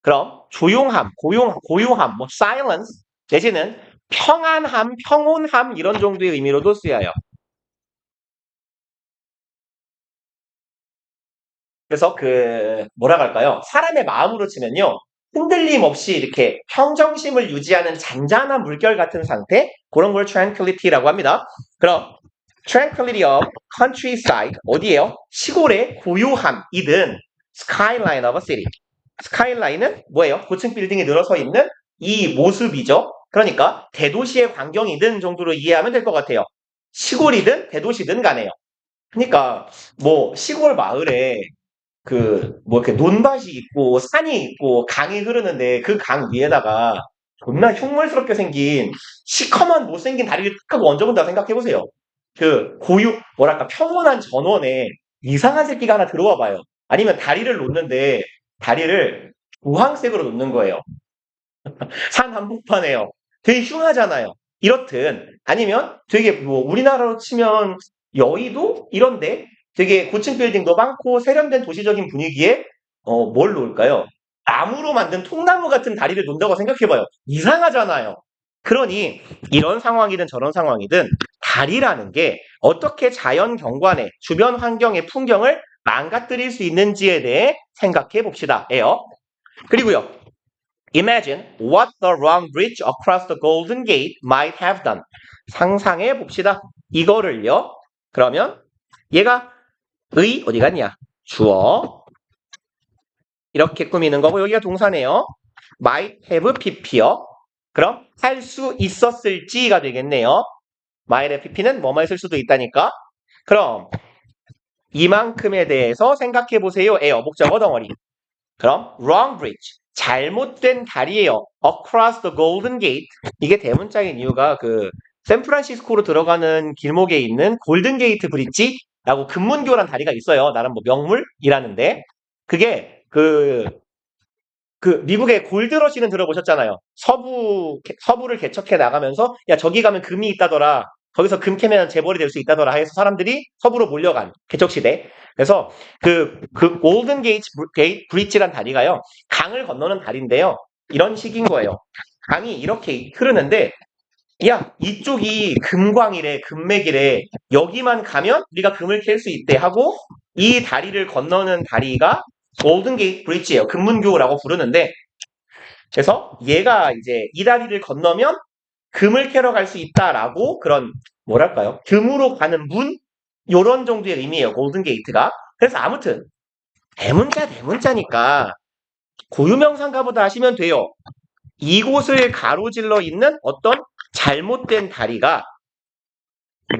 그럼 조용함, 고요함, 뭐 silence 내지는 평안함, 평온함 이런 정도의 의미로도 쓰여요. 그래서 뭐라고 할까요? 사람의 마음으로 치면요. 흔들림 없이 이렇게 평정심을 유지하는 잔잔한 물결 같은 상태 그런 걸 tranquility라고 합니다. 그럼 tranquility of countryside 어디예요? 시골의 고요함이든 skyline of a city. 스카이라인은 뭐예요? 고층 빌딩이 늘어서 있는 이 모습이죠. 그러니까 대도시의 광경이든 정도로 이해하면 될 것 같아요. 시골이든 대도시든 간에요. 그러니까 뭐 시골 마을에 이렇게 논밭이 있고 산이 있고 강이 흐르는데 그 강 위에다가 존나 흉물스럽게 생긴 시커먼 못생긴 다리를 탁 하고 얹어본다고 생각해보세요. 뭐랄까 평온한 전원에 이상한 새끼가 하나 들어와 봐요. 아니면 다리를 놓는데 다리를 주황색으로 놓는 거예요. 산 한복판에요. 되게 흉하잖아요. 이렇든 아니면 되게 뭐 우리나라로 치면 여의도 이런데 되게 고층 빌딩도 많고 세련된 도시적인 분위기에 뭘 놓을까요? 나무로 만든 통나무 같은 다리를 놓는다고 생각해봐요. 이상하잖아요. 그러니 이런 상황이든 저런 상황이든 다리라는 게 어떻게 자연 경관의 주변 환경의 풍경을 망가뜨릴 수 있는지에 대해 생각해 봅시다예요. 그리고요. Imagine what the wrong bridge across the Golden Gate might have done. 상상해 봅시다. 이거를요. 그러면 얘가 어디 갔냐? 주어. 이렇게 꾸미는 거고 여기가 동사네요. might have pp요. 그럼 할 수 있었을지가 되겠네요. might have pp는 뭐뭐 했을 수도 있다니까. 그럼 이만큼에 대해서 생각해 보세요. 목적어 덩어리. 그럼 wrong bridge. 잘못된 다리예요. across the golden gate. 이게 대문자인 이유가 샌프란시스코로 들어가는 길목에 있는 골든 게이트 브릿지라고 금문교란 다리가 있어요. 나름 뭐 명물이라는데 그게 미국의 골드러시는 들어보셨잖아요. 서부를 개척해 나가면서 야 저기 가면 금이 있다더라. 거기서 금 캐면 재벌이 될 수 있다더라 해서 사람들이 서부로 몰려간 개척시대. 그래서 골든 게이트 브릿지란 다리가요. 강을 건너는 다리인데요. 이런 식인 거예요. 강이 이렇게 흐르는데 야 이쪽이 금광이래 금맥이래 여기만 가면 우리가 금을 캘 수 있대 하고 이 다리를 건너는 다리가 골든 게이트 브릿지예요. 금문교라고 부르는데 그래서 얘가 이제 이 다리를 건너면 금을 캐러 갈 수 있다라고 그런 뭐랄까요? 금으로 가는 문 요런 정도의 의미예요. 골든 게이트가. 그래서 아무튼 대문자니까 고유명사인가 보다 하시면 돼요. 이곳을 가로질러 있는 어떤 잘못된 다리가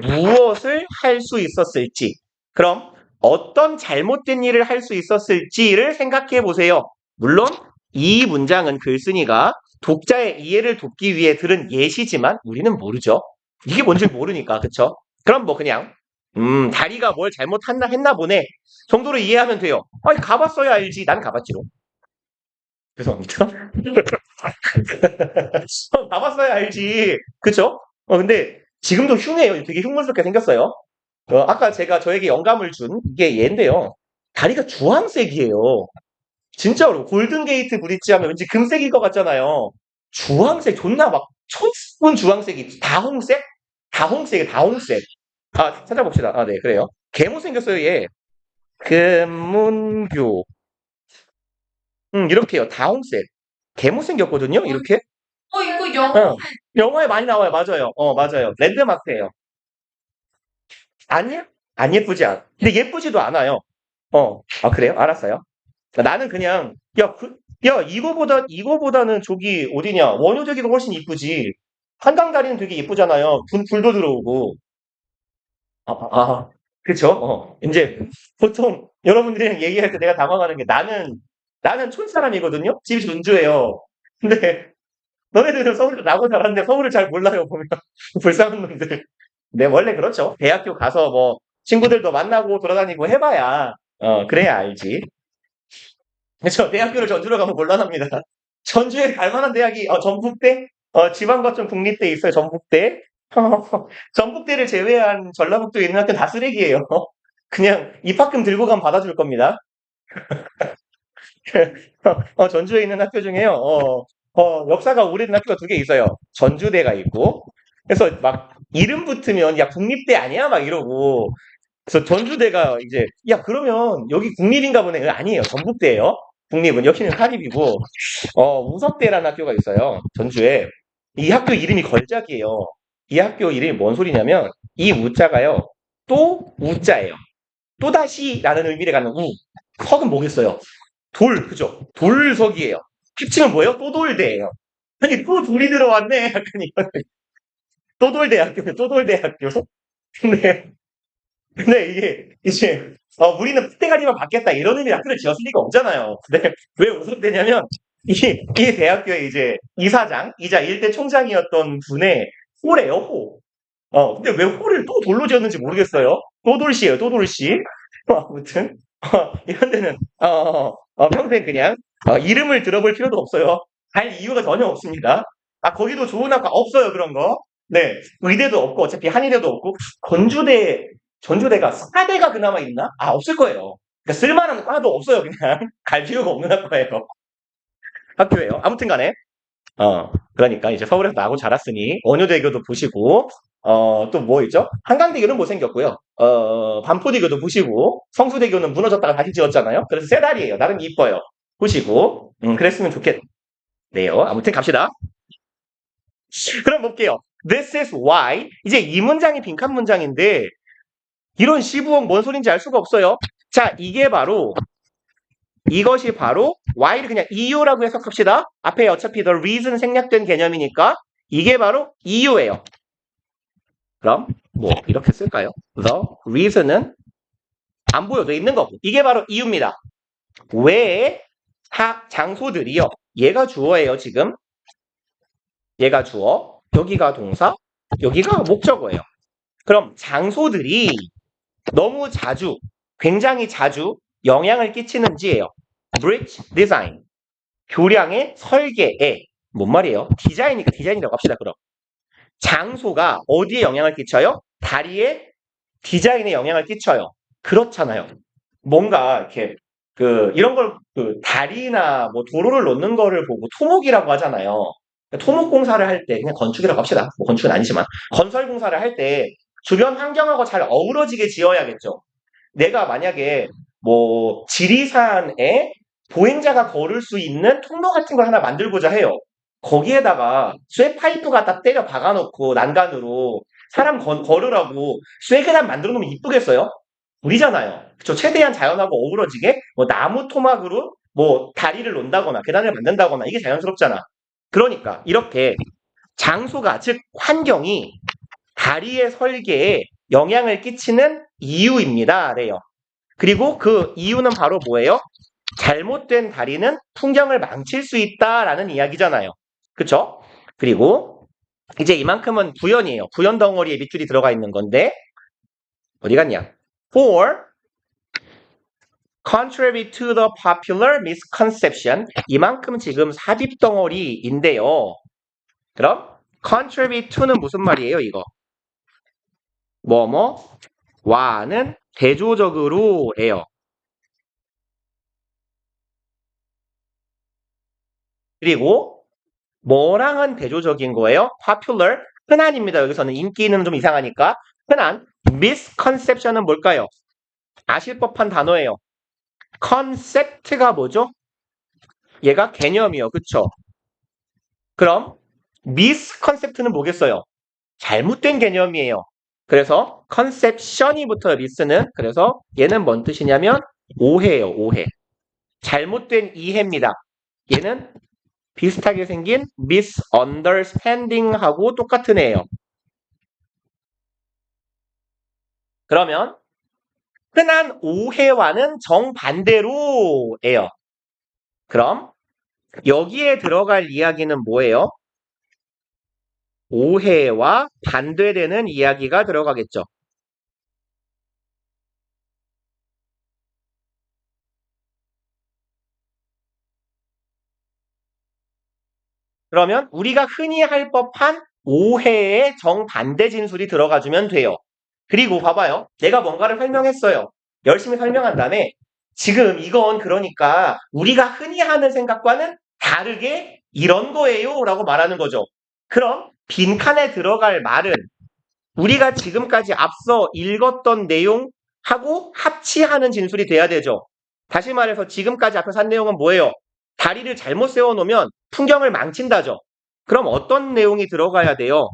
무엇을 할 수 있었을지 그럼 어떤 잘못된 일을 할 수 있었을지를 생각해 보세요. 물론 이 문장은 글쓴이가 독자의 이해를 돕기 위해 들은 예시지만 우리는 모르죠. 이게 뭔지 모르니까 그쵸? 그럼 뭐 그냥 다리가 뭘 잘못했나 보네 정도로 이해하면 돼요. 아니 가봤어야 알지. 난 가봤지로. 죄송합니다. 봐봤어야 알지. 그쵸? 근데 지금도 흉해요. 되게 흉물스럽게 생겼어요. 아까 제가 저에게 영감을 준 이게 얘인데요. 다리가 주황색이에요. 진짜로 골든게이트 브릿지 하면 왠지 금색일 것 같잖아요. 주황색 존나 막 촌스푼 주황색이 다 홍색? 다 홍색이에요. 다 홍색. 찾아봅시다. 네, 그래요. 개못 생겼어요, 얘. 금문교. 이렇게요. 다 홍색. 개못 생겼거든요, 이렇게. 이거 영어 어, 영화에 많이 나와요. 맞아요. 맞아요. 랜드마크예요. 아니야? 안 예쁘지 않아. 근데 예쁘지도 않아요. 그래요? 알았어요. 나는 그냥, 이거보다는 저기, 어디냐, 원효대기가 훨씬 이쁘지. 한강다리는 되게 예쁘잖아요. 불도 들어오고. 그쵸? 이제, 보통, 여러분들이랑 얘기할 때 내가 당황하는 게, 나는 촌사람이거든요? 집이 전주예요. 근데, 너네들은 서울에 나고 자랐는데 서울을 잘 몰라요, 보면. 불쌍한 놈들. 네, 원래 그렇죠. 대학교 가서 뭐, 친구들도 만나고 돌아다니고 해봐야, 그래야 알지. 그렇죠. 대학교를 전주로 가면 곤란합니다. 전주에 갈 만한 대학이 전북대, 지방거점 국립대 있어요. 전북대. 전북대를 제외한 전라북도에 있는 학교는 다 쓰레기예요. 그냥 입학금 들고 가면 받아줄 겁니다. 전주에 있는 학교 중에요. 역사가 오래된 학교가 두 개 있어요. 전주대가 있고. 그래서 막 이름 붙으면 야 국립대 아니야? 막 이러고. 그래서 전주대가 이제 야 그러면 여기 국립인가 보네. 아니에요. 전북대예요. 국립은 여기는 사립이고 우석대라는 학교가 있어요. 전주에. 이 학교 이름이 걸작이에요. 이 학교 이름이 뭔 소리냐면 이 우자가요. 또 우자예요. 또다시라는 의미를 갖는 우. 석은 뭐겠어요? 돌, 그죠? 돌석이에요. 피칭은 뭐예요? 또돌대예요. 아니 또 돌이 들어왔네. 약간 이런. 또돌대학교, 또돌대학교. 근데 이게 이제 우리는 풋대가리만 받겠다 이런 의미 학교를 지었을 리가 없잖아요. 근데 왜 우석대냐면 이 대학교의 이제 이사장이자 일대 총장이었던 분의 호래요, 호. 근데 왜 호를 또 돌로 지었는지 모르겠어요. 또돌씨예요, 또돌씨. 아무튼 이런 데는 평생 그냥 이름을 들어볼 필요도 없어요. 갈 이유가 전혀 없습니다. 거기도 좋은 학과 없어요, 그런 거. 네, 의대도 없고 어차피 한의대도 없고 전주대가 사대가 그나마 있나? 없을 거예요. 그러니까 쓸만한 과도 없어요, 그냥. 갈 필요가 없는 학교예요. 아무튼 간에. 그러니까 이제 서울에서 나고 자랐으니, 원효대교도 보시고, 또 뭐 있죠? 한강대교는 못생겼고요. 반포대교도 보시고, 성수대교는 무너졌다가 다시 지었잖아요. 그래서 세 다리예요. 나름 이뻐요. 보시고, 그랬으면 좋겠네요. 아무튼 갑시다. 그럼 볼게요. This is why. 이제 이 문장이 빈칸 문장인데, 이런 시부엉 뭔 소린지 알 수가 없어요. 자, 이것이 바로 why를 그냥 이유라고 해석합시다. 앞에 어차피 the reason 생략된 개념이니까 이게 바로 이유예요. 그럼 뭐 이렇게 쓸까요? The reason은 안 보여져 있는 거고 이게 바로 이유입니다. 왜 장소들이요. 얘가 주어예요, 지금. 얘가 주어, 여기가 동사, 여기가 목적어예요. 그럼 장소들이 너무 자주, 굉장히 자주 영향을 끼치는지예요. bridge design. 교량의 설계에. 뭔 말이에요? 디자인이니까 디자인이라고 합시다, 그럼. 장소가 어디에 영향을 끼쳐요? 다리의 디자인에 영향을 끼쳐요. 그렇잖아요. 뭔가 이렇게 이런 걸 다리나 뭐 도로를 놓는 거를 보고 토목이라고 하잖아요. 토목 공사를 할 때 그냥 건축이라고 합시다. 뭐 건축은 아니지만 건설 공사를 할 때 주변 환경하고 잘 어우러지게 지어야겠죠. 내가 만약에 뭐 지리산에 보행자가 걸을 수 있는 통로 같은 걸 하나 만들고자 해요. 거기에다가 쇠 파이프 갖다 때려 박아놓고 난간으로 사람 걸으라고 쇠 계단 만들어 놓으면 이쁘겠어요? 무리잖아요. 그쵸? 최대한 자연하고 어우러지게 뭐 나무 토막으로 뭐 다리를 놓는다거나 계단을 만든다거나 이게 자연스럽잖아. 그러니까 이렇게 장소가 즉 환경이 다리의 설계에 영향을 끼치는 이유입니다. 래요. 그리고 그 이유는 바로 뭐예요? 잘못된 다리는 풍경을 망칠 수 있다라는 이야기잖아요. 그쵸? 그리고 이제 이만큼은 부연이에요. 부연 덩어리에 밑줄이 들어가 있는 건데 어디 갔냐? For contribute to the popular misconception. 이만큼 지금 삽입덩어리인데요. 그럼 contribute to는 무슨 말이에요, 이거? 와는 대조적으로예요. 그리고 뭐랑은 대조적인 거예요? popular, 흔한입니다. 여기서는 인기는 좀 이상하니까. 흔한, misconception은 뭘까요? 아실 법한 단어예요. concept가 뭐죠? 얘가 개념이요. 그쵸? 그럼 misconcept는 뭐겠어요? 잘못된 개념이에요. 그래서 conception이 붙어요. mis는. 그래서 얘는 뭔 뜻이냐면 오해예요. 오해. 잘못된 이해입니다. 얘는 비슷하게 생긴 misunderstanding하고 똑같은 애예요. 그러면 흔한 오해와는 정반대로예요. 그럼 여기에 들어갈 이야기는 뭐예요? 오해와 반대되는 이야기가 들어가겠죠. 그러면 우리가 흔히 할 법한 오해의 정반대 진술이 들어가주면 돼요. 그리고 봐봐요. 내가 뭔가를 설명했어요. 열심히 설명한 다음에 지금 이건 그러니까 우리가 흔히 하는 생각과는 다르게 이런 거예요 라고 말하는 거죠. 그럼 빈칸에 들어갈 말은 우리가 지금까지 앞서 읽었던 내용하고 합치하는 진술이 돼야 되죠. 다시 말해서 지금까지 앞에서 한 내용은 뭐예요? 다리를 잘못 세워놓으면 풍경을 망친다죠. 그럼 어떤 내용이 들어가야 돼요?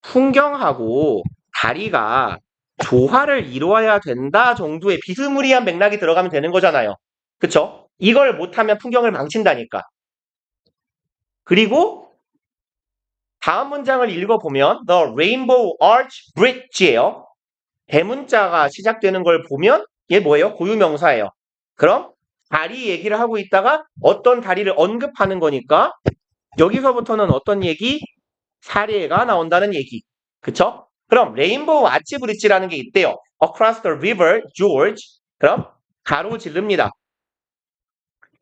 풍경하고 다리가 조화를 이루어야 된다 정도의 비스무리한 맥락이 들어가면 되는 거잖아요. 그쵸? 이걸 못하면 풍경을 망친다니까. 그리고 다음 문장을 읽어보면 The Rainbow Arch Bridge예요. 대문자가 시작되는 걸 보면 얘 뭐예요? 고유명사예요. 그럼 다리 얘기를 하고 있다가 어떤 다리를 언급하는 거니까 여기서부터는 어떤 얘기? 사례가 나온다는 얘기. 그쵸? 그럼 레인보우 아치 브릿지라는 게 있대요. Across the river George. 그럼 가로지릅니다.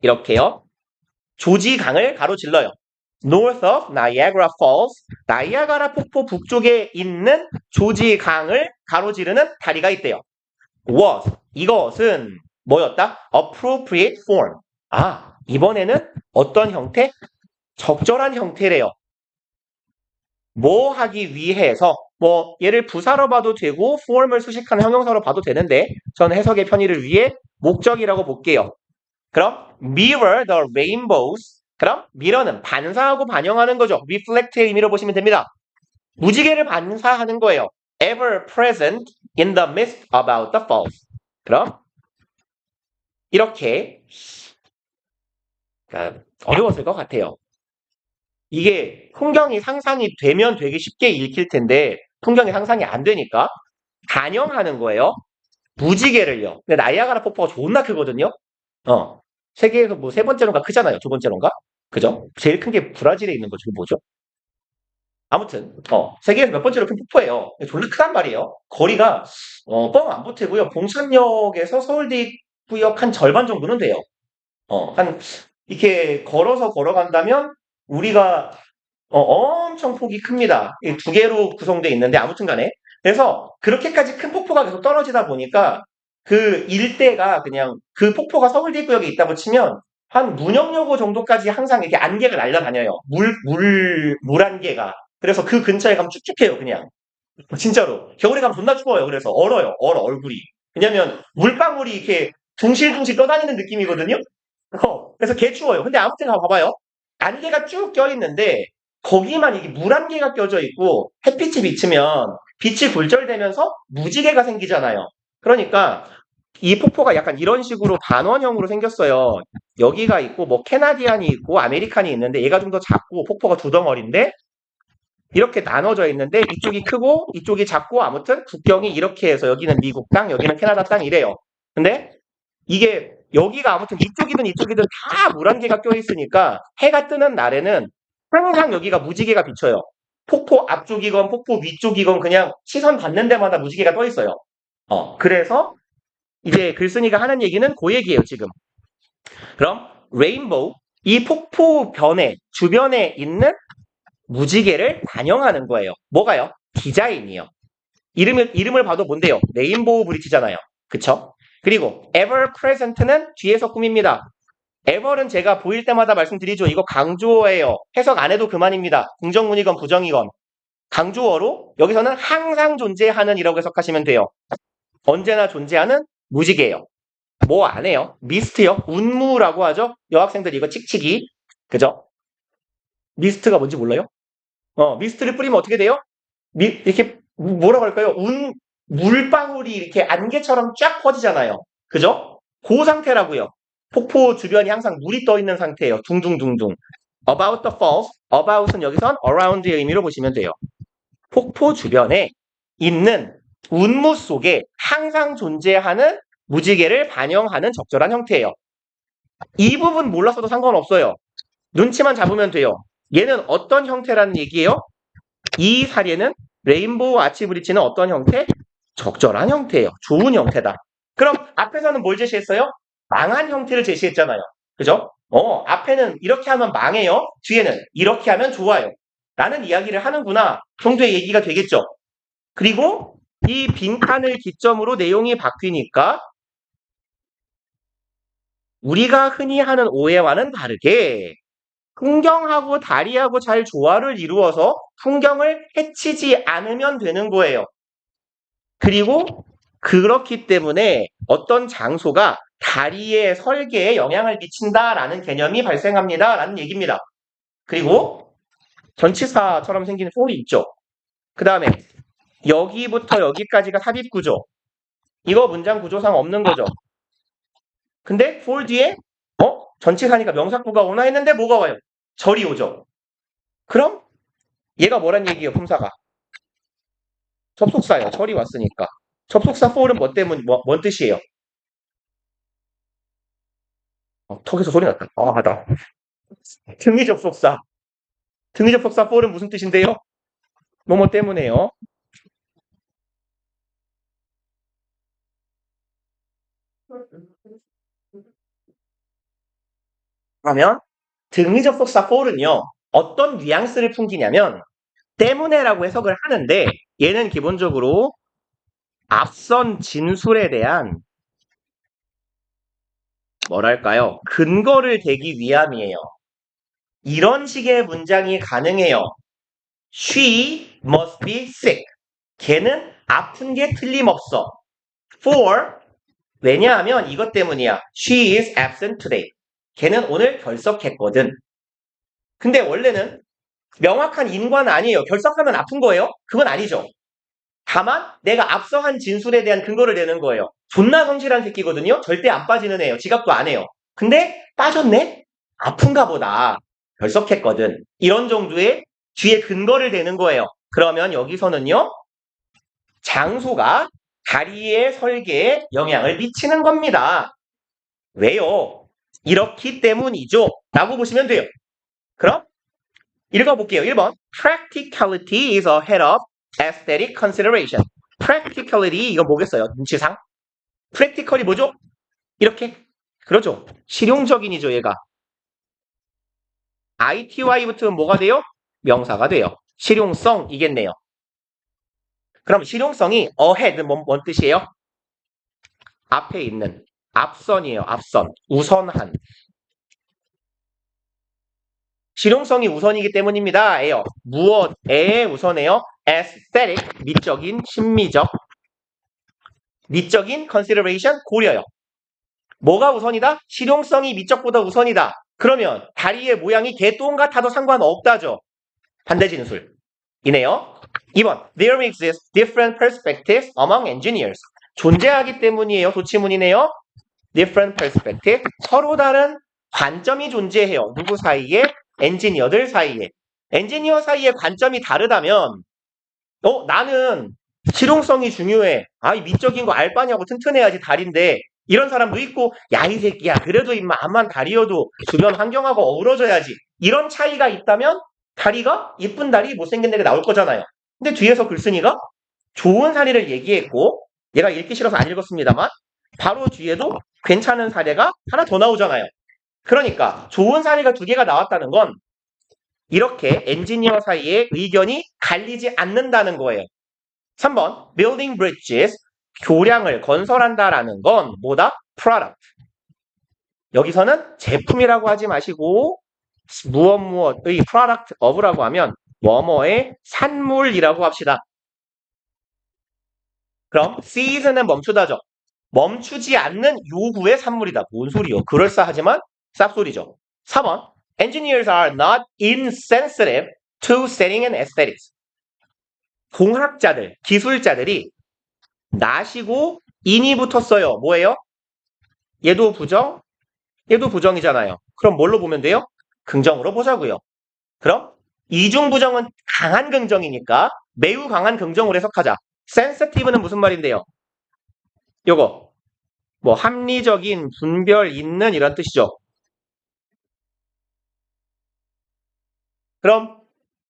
이렇게요. 조지 강을 가로질러요. North of Niagara Falls. 나이아가라 폭포 북쪽에 있는 조지 강을 가로지르는 다리가 있대요. Was. 이것은 뭐였다? Appropriate form. 아, 이번에는 어떤 형태? 적절한 형태래요. 뭐 하기 위해서 얘를 부사로 봐도 되고 form을 수식하는 형용사로 봐도 되는데 저는 해석의 편의를 위해 목적이라고 볼게요. 그럼 mirror the rainbows. 그럼 mirror는 반사하고 반영하는 거죠. reflect의 의미로 보시면 됩니다. 무지개를 반사하는 거예요. ever present in the mist about the falls. 그럼 이렇게 어려웠을 것 같아요. 이게 풍경이 상상이 되면 되게 쉽게 읽힐 텐데 풍경이 상상이 안 되니까 반영하는 거예요. 무지개를요. 근데 나이아가라 폭포가 존나 크거든요. 세계에서 뭐 세 번째로인가 크잖아요. 두 번째로인가? 그죠? 제일 큰 게 브라질에 있는 거죠. 뭐죠? 아무튼 세계에서 몇 번째로 큰 폭포예요. 존나 크단 말이에요. 거리가 뻥 안 보태고요. 봉천역에서 서울대 입구역 한 절반 정도는 돼요. 한 이렇게 걸어간다면 우리가 엄청 폭이 큽니다. 두 개로 구성되어 있는데 아무튼 간에 그래서 그렇게까지 큰 폭포가 계속 떨어지다 보니까 그 일대가 그냥 그 폭포가 서울대 입구역에 있다고 치면 한 문영여고 정도까지 항상 이렇게 안개가 날아다녀요. 물 안개가. 그래서 그 근처에 가면 축축해요, 그냥. 진짜로. 겨울에 가면 존나 추워요. 그래서 얼어요, 얼굴이. 왜냐면 물방울이 이렇게 둥실둥실 떠다니는 느낌이거든요? 그래서 개 추워요. 근데 아무튼 봐봐요. 안개가 쭉 껴있는데 거기만 이게 물안개가 껴져 있고 햇빛이 비치면 빛이 굴절되면서 무지개가 생기잖아요. 그러니까 이 폭포가 약간 이런 식으로 반원형으로 생겼어요. 여기가 있고 뭐 캐나디안이 있고 아메리칸이 있는데 얘가 좀 더 작고 폭포가 두 덩어리인데 이렇게 나눠져 있는데 이쪽이 크고 이쪽이 작고 아무튼 국경이 이렇게 해서 여기는 미국 땅 여기는 캐나다 땅 이래요. 근데 이게 여기가 아무튼 이쪽이든 이쪽이든 다 물안개가 껴있으니까 해가 뜨는 날에는 항상 여기가 무지개가 비쳐요. 폭포 앞쪽이건 폭포 위쪽이건 그냥 시선 받는 데마다 무지개가 떠있어요. 그래서 이제 글쓴이가 하는 얘기는 그 얘기예요, 지금. 그럼 레인보우, 이 폭포 변의 주변에 있는 무지개를 반영하는 거예요. 뭐가요? 디자인이요. 이름을 봐도 뭔데요? 레인보우 브릿지잖아요. 그쵸? 그리고 ever present는 뒤에서 꾸밉니다. ever는 제가 보일 때마다 말씀드리죠. 이거 강조어예요. 해석 안 해도 그만입니다. 긍정문이건 부정이건. 강조어로 여기서는 항상 존재하는 이라고 해석하시면 돼요. 언제나 존재하는 무지개예요. 뭐 안 해요? 미스트요? 운무라고 하죠? 여학생들 이거 칙칙이. 그죠? 미스트가 뭔지 몰라요? 미스트를 뿌리면 어떻게 돼요? 이렇게 뭐라고 할까요? 물방울이 이렇게 안개처럼 쫙 퍼지잖아요. 그죠? 그 상태라고요. 폭포 주변이 항상 물이 떠 있는 상태예요. 둥둥둥둥. About the falls. about은 여기선 around의 의미로 보시면 돼요. 폭포 주변에 있는 운무 속에 항상 존재하는 무지개를 반영하는 적절한 형태예요. 이 부분 몰랐어도 상관없어요. 눈치만 잡으면 돼요. 얘는 어떤 형태라는 얘기예요? 이 사례는 레인보우 아치 브릿지는 어떤 형태? 적절한 형태예요. 좋은 형태다. 그럼 앞에서는 뭘 제시했어요? 망한 형태를 제시했잖아요. 그죠? 앞에는 이렇게 하면 망해요. 뒤에는 이렇게 하면 좋아요. 라는 이야기를 하는구나 정도의 얘기가 되겠죠. 그리고 이 빈칸을 기점으로 내용이 바뀌니까 우리가 흔히 하는 오해와는 다르게 풍경하고 다리하고 잘 조화를 이루어서 풍경을 해치지 않으면 되는 거예요. 그리고 그렇기 때문에 어떤 장소가 다리의 설계에 영향을 미친다라는 개념이 발생합니다라는 얘기입니다. 그리고 전치사처럼 생긴 for이 있죠. 그 다음에 여기부터 여기까지가 삽입구조. 이거 문장 구조상 없는 거죠. 근데 for 뒤에 전치사니까 명사구가 오나 했는데 뭐가 와요? 절이 오죠. 그럼 얘가 뭐란 얘기예요, 품사가? 접속사예요. 절이 왔으니까. 접속사 for은 뭐 때문, 뭔 뜻이에요? 턱에서 소리 났다. 하다. 등위 접속사. 등위 접속사 for은 무슨 뜻인데요? 뭐뭐 때문에요. 그러면 등위 접속사 for은요. 어떤 뉘앙스를 풍기냐면 때문에라고 해석을 하는데 얘는 기본적으로 앞선 진술에 대한 뭐랄까요? 근거를 대기 위함이에요. 이런 식의 문장이 가능해요. She must be sick. 걔는 아픈 게 틀림없어. For 왜냐하면 이것 때문이야. She is absent today. 걔는 오늘 결석했거든. 근데 원래는 명확한 인과는 아니에요. 결석하면 아픈 거예요? 그건 아니죠. 다만 내가 앞서 한 진술에 대한 근거를 내는 거예요. 존나 성실한 새끼거든요. 절대 안 빠지는 애요. 지각도 안 해요. 근데 빠졌네? 아픈가 보다. 결석했거든. 이런 정도의 뒤에 근거를 대는 거예요. 그러면 여기서는요. 장소가 다리의 설계에 영향을 미치는 겁니다. 왜요? 이렇기 때문이죠. 라고 보시면 돼요. 그럼 읽어볼게요. 1번 Practicality is ahead of aesthetic consideration. Practicality 이거 뭐겠어요? 눈치상? Practical이 뭐죠? 이렇게? 그러죠. 실용적인이죠, 얘가. ITY 붙으면 뭐가 돼요? 명사가 돼요. 실용성이겠네요. 그럼 실용성이 ahead 뭔 뜻이에요? 앞에 있는 앞선이에요. 앞선. 우선한. 실용성이 우선이기 때문입니다. 에요. 무엇에 우선해요? aesthetic, 미적인, 심미적. 미적인 consideration, 고려요. 뭐가 우선이다? 실용성이 미적보다 우선이다. 그러면 다리의 모양이 개똥 같아도 상관없다죠. 반대 진술이네요. 2번. There exist different perspectives among engineers. 존재하기 때문이에요. 도치문이네요. Different perspective. 서로 다른 관점이 존재해요. 누구 사이에? 엔지니어들 사이에. 엔지니어 사이에 관점이 다르다면 나는 실용성이 중요해. 이 미적인 거 알 바냐고 튼튼해야지 다리인데 이런 사람도 있고 야 이 새끼야 그래도 임마 암만 다리여도 주변 환경하고 어우러져야지. 이런 차이가 있다면 다리가 이쁜 다리 못생긴 다리 나올 거잖아요. 근데 뒤에서 글쓴이가 좋은 사례를 얘기했고 얘가 읽기 싫어서 안 읽었습니다만 바로 뒤에도 괜찮은 사례가 하나 더 나오잖아요. 그러니까 좋은 사례가 2개가 나왔다는 건 이렇게 엔지니어 사이에 의견이 갈리지 않는다는 거예요. 3번, building bridges, 교량을 건설한다라는 건 뭐다? product. 여기서는 제품이라고 하지 마시고 무엇의 product of라고 하면 뭐뭐의 산물이라고 합시다. 그럼 cease는 멈추다죠. 멈추지 않는 요구의 산물이다. 뭔 소리요? 그럴싸하지만 쌉소리죠. 4번, engineers are not insensitive to setting and aesthetics. 공학자들, 기술자들이 나시고 인이 붙었어요. 뭐예요? 얘도 부정, 얘도 부정이잖아요. 그럼 뭘로 보면 돼요? 긍정으로 보자고요. 그럼 이중부정은 강한 긍정이니까 매우 강한 긍정으로 해석하자. sensitive는 무슨 말인데요? 요거 뭐 합리적인, 분별 있는 이런 뜻이죠. 그럼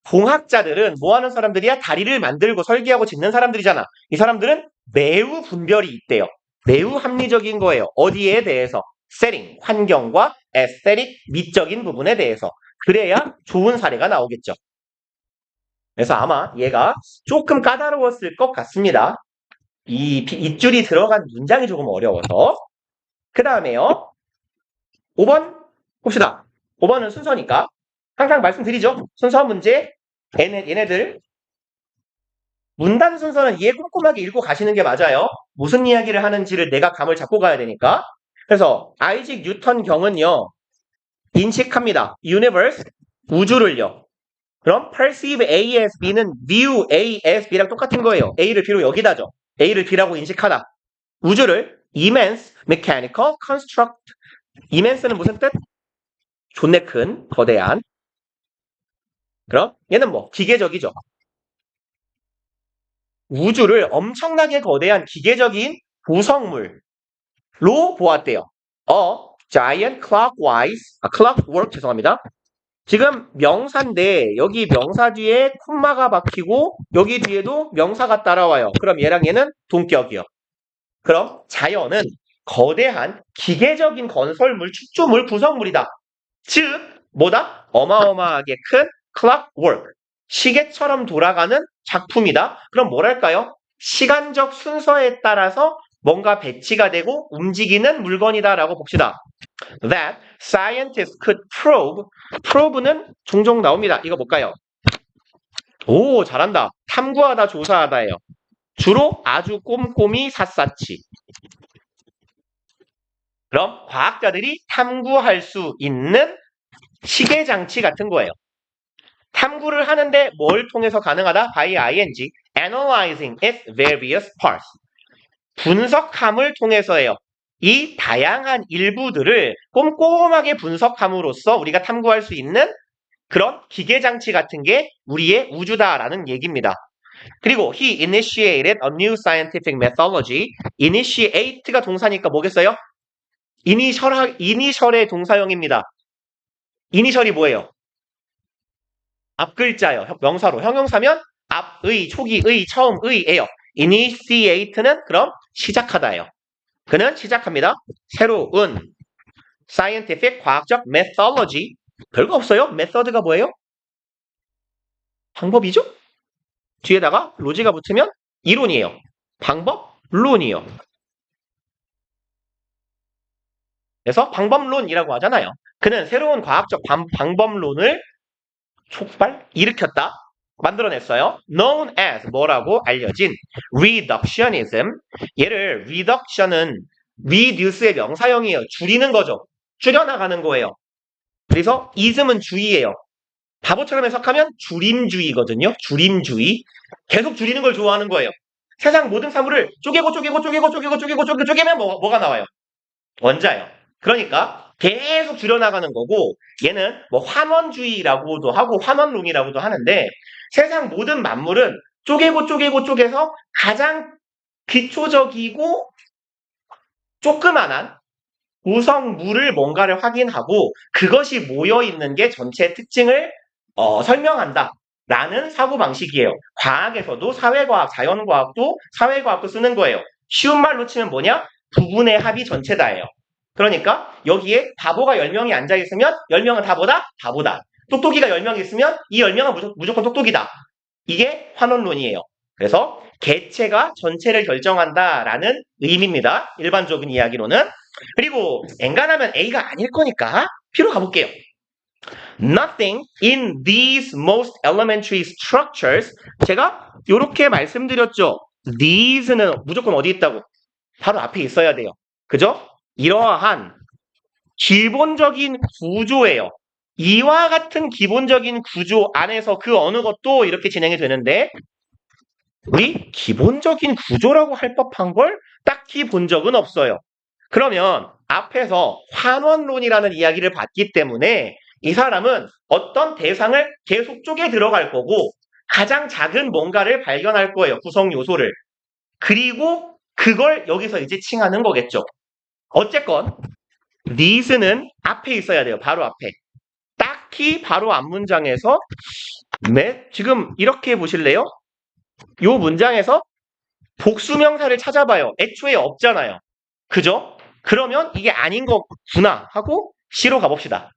공학자들은 뭐 하는 사람들이야? 다리를 만들고 설계하고 짓는 사람들이잖아. 이 사람들은 매우 분별이 있대요. 매우 합리적인 거예요. 어디에 대해서? setting, 환경과 aesthetic, 미적인 부분에 대해서. 그래야 좋은 사례가 나오겠죠. 그래서 아마 얘가 조금 까다로웠을 것 같습니다. 이 줄이 들어간 문장이 조금 어려워서. 그 다음에요. 5번 봅시다. 5번은 순서니까 항상 말씀드리죠. 순서 문제 얘네들 문단 순서는 이해 꼼꼼하게 읽고 가시는 게 맞아요. 무슨 이야기를 하는지를 내가 감을 잡고 가야 되니까. 그래서 아이직 뉴턴 경은요. 인식합니다. universe, 우주를요. 그럼 perceive A as B는 view A as B랑 똑같은 거예요. A를 B로 여기다죠. A를 B라고 인식하다. 우주를 immense, mechanical, construct. immense는 무슨 뜻? 존내 큰, 거대한. 그럼 얘는 뭐? 기계적이죠. 우주를 엄청나게 거대한 기계적인 구성물로 보았대요. giant clockwork 죄송합니다. 지금 명사인데 여기 명사 뒤에 콤마가 박히고 여기 뒤에도 명사가 따라와요. 그럼 얘랑 얘는 동격이요. 그럼 자연은 거대한 기계적인 건설물, 축조물, 구성물이다. 즉 뭐다? 어마어마하게 큰 clockwork, 시계처럼 돌아가는 작품이다. 그럼 뭐랄까요? 시간적 순서에 따라서 뭔가 배치가 되고 움직이는 물건이다라고 봅시다. That scientists could probe는 종종 나옵니다. 이거 볼까요? 오, 잘한다. 탐구하다, 조사하다예요. 주로 아주 꼼꼼히 샅샅이. 그럼 과학자들이 탐구할 수 있는 시계장치 같은 거예요. 탐구를 하는데 뭘 통해서 가능하다? by ing, analyzing its various parts. 분석함을 통해서예요. 이 다양한 일부들을 꼼꼼하게 분석함으로써 우리가 탐구할 수 있는 그런 기계장치 같은 게 우리의 우주다라는 얘기입니다. 그리고 he initiated a new scientific methodology. initiate가 동사니까 뭐겠어요? 이니셜의 동사형입니다. 이니셜이 뭐예요? 앞글자요. 명사로. 형용사면 앞의, 초기의, 처음의예요. initiate는 그럼 시작하다예요. 그는 시작합니다. 새로운 scientific, 과학적 methodology. 별거 없어요. method가 뭐예요? 방법이죠? 뒤에다가 로지가 붙으면 이론이에요. 방법론이요. 그래서 방법론이라고 하잖아요. 그는 새로운 과학적 방법론을 일으켰다. 만들어냈어요. known as 뭐라고 알려진 reductionism. 얘를 reduction은 reduce의 명사형이에요. 줄이는 거죠. 줄여나가는 거예요. 그래서 ism은 주의예요. 바보처럼 해석하면 줄임주의거든요. 줄임주의. 계속 줄이는 걸 좋아하는 거예요. 세상 모든 사물을 쪼개면 뭐가 나와요? 원자예요. 그러니까 계속 줄여나가는 거고 얘는 뭐 환원주의라고도 하고 환원론이라고도 하는데 세상 모든 만물은 쪼개서 가장 기초적이고 조그만한 구성물을 뭔가를 확인하고 그것이 모여있는 게 전체의 특징을 설명한다. 라는 사고방식이에요. 과학에서도 사회과학, 자연과학도 사회과학도 쓰는 거예요. 쉬운 말로 치면 뭐냐? 부분의 합이 전체다예요. 그러니까 여기에 바보가 10명이 앉아있으면 10명은 다 뭐다? 바보다. 똑똑이가 10명 있으면 이 10명은 무조건 똑똑이다. 이게 환원론이에요. 그래서 개체가 전체를 결정한다라는 의미입니다. 일반적인 이야기로는. 그리고 엔간하면 A가 아닐 거니까 B로 가볼게요. Nothing in these most elementary structures. 제가 이렇게 말씀드렸죠. These는 무조건 어디 있다고? 바로 앞에 있어야 돼요. 그죠? 이러한 기본적인 구조예요. 이와 같은 기본적인 구조 안에서 그 어느 것도 이렇게 진행이 되는데 우리 기본적인 구조라고 할 법한 걸 딱히 본 적은 없어요. 그러면 앞에서 환원론이라는 이야기를 봤기 때문에 이 사람은 어떤 대상을 계속 쪼개 들어갈 거고 가장 작은 뭔가를 발견할 거예요. 구성 요소를. 그리고 그걸 여기서 이제 칭하는 거겠죠. 어쨌건 these는 앞에 있어야 돼요. 바로 앞에. 딱히 바로 앞 문장에서 지금 이렇게 보실래요? 요 문장에서 복수명사를 찾아봐요. 애초에 없잖아요. 그죠? 그러면 이게 아닌 거구나 하고 C로 가봅시다.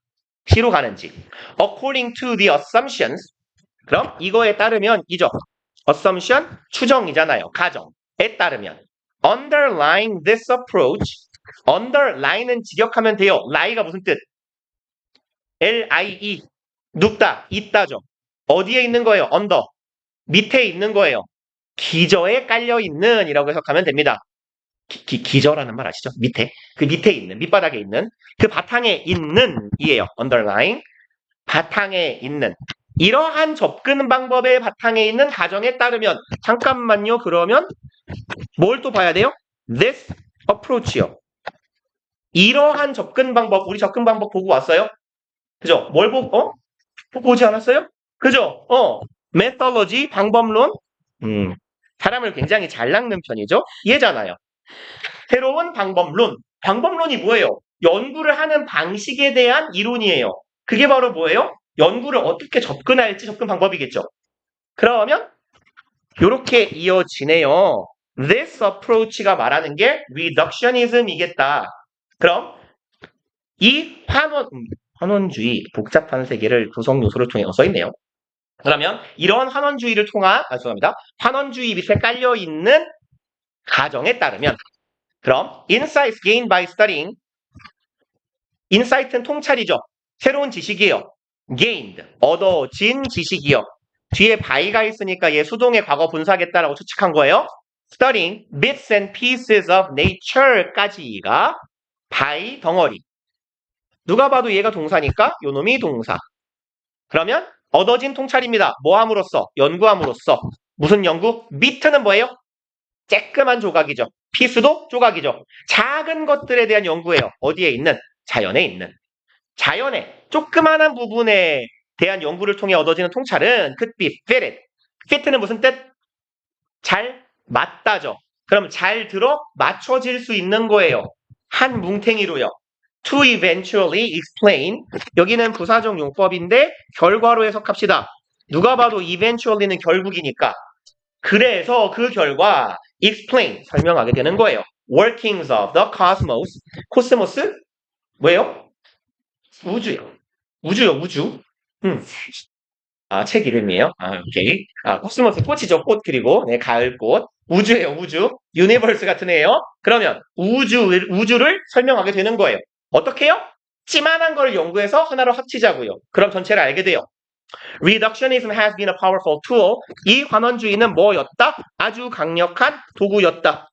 C로 가는지. According to the assumptions. 그럼 이거에 따르면 이죠. Assumption 추정이잖아요. 가정에 따르면 underlying this approach. underline은 직역하면 돼요. lie가 무슨 뜻? L-I-E. 눕다, 있다죠. 어디에 있는 거예요? under. 밑에 있는 거예요. 기저에 깔려있는 이라고 해석하면 됩니다. 기저라는 말 아시죠? 밑에. 그 밑에 있는, 밑바닥에 있는, 그 바탕에 있는 이에요. underlying. 바탕에 있는. 이러한 접근 방법의 바탕에 있는 가정에 따르면 잠깐만요. 그러면 뭘 또 봐야 돼요? this approach요. 이러한 접근 방법, 우리 접근 방법 보고 왔어요? 그죠? 뭘 보고, 보지 않았어요? 그죠? methodology, 방법론. 사람을 굉장히 잘 낚는 편이죠? 얘잖아요. 새로운 방법론. 방법론이 뭐예요? 연구를 하는 방식에 대한 이론이에요. 그게 바로 뭐예요? 연구를 어떻게 접근할지 접근 방법이겠죠. 그러면 이렇게 이어지네요. This approach가 말하는 게 reductionism이겠다. 그럼 이 환원주의, 복잡한 세계를 구성 요소를 통해 써있네요. 그러면 이런 환원주의를 죄송합니다. 환원주의 밑에 깔려있는 가정에 따르면 그럼 insights gained by studying. insight는 통찰이죠. 새로운 지식이에요. gained, 얻어진 지식이요. 뒤에 by가 있으니까 얘 수동의 과거 분사하겠다라고 추측한 거예요. studying bits and pieces of nature까지가 by 덩어리. 누가 봐도 얘가 동사니까 요놈이 동사. 그러면 얻어진 통찰입니다. 뭐 함으로써? 연구함으로써. 무슨 연구? bit는 뭐예요? 쬐끄만 조각이죠. 피스도 조각이죠. 작은 것들에 대한 연구예요. 어디에 있는? 자연에 있는. 자연의 조그만한 부분에 대한 연구를 통해 얻어지는 통찰은 could be fitted. fit는 무슨 뜻? 잘 맞다죠. 그럼 잘 들어 맞춰질 수 있는 거예요. 한 뭉탱이로요. To eventually explain. 여기는 부사적 용법인데 결과로 해석합시다. 누가 봐도 eventually는 결국이니까. 그래서 그 결과 explain 설명하게 되는 거예요. Workings of the cosmos. 코스모스 뭐예요? 우주요. 우주요, 우주. 책 이름이에요. 오케이. 코스모스 꽃이죠. 꽃 그리고 네, 가을꽃. 우주예요, 우주. 유니버스 같은 애예요. 그러면 우주를 설명하게 되는 거예요. 어떻게 해요? 찌만한 걸 연구해서 하나로 합치자고요. 그럼 전체를 알게 돼요. Reductionism has been a powerful tool. 이 환원주의는 뭐였다? 아주 강력한 도구였다.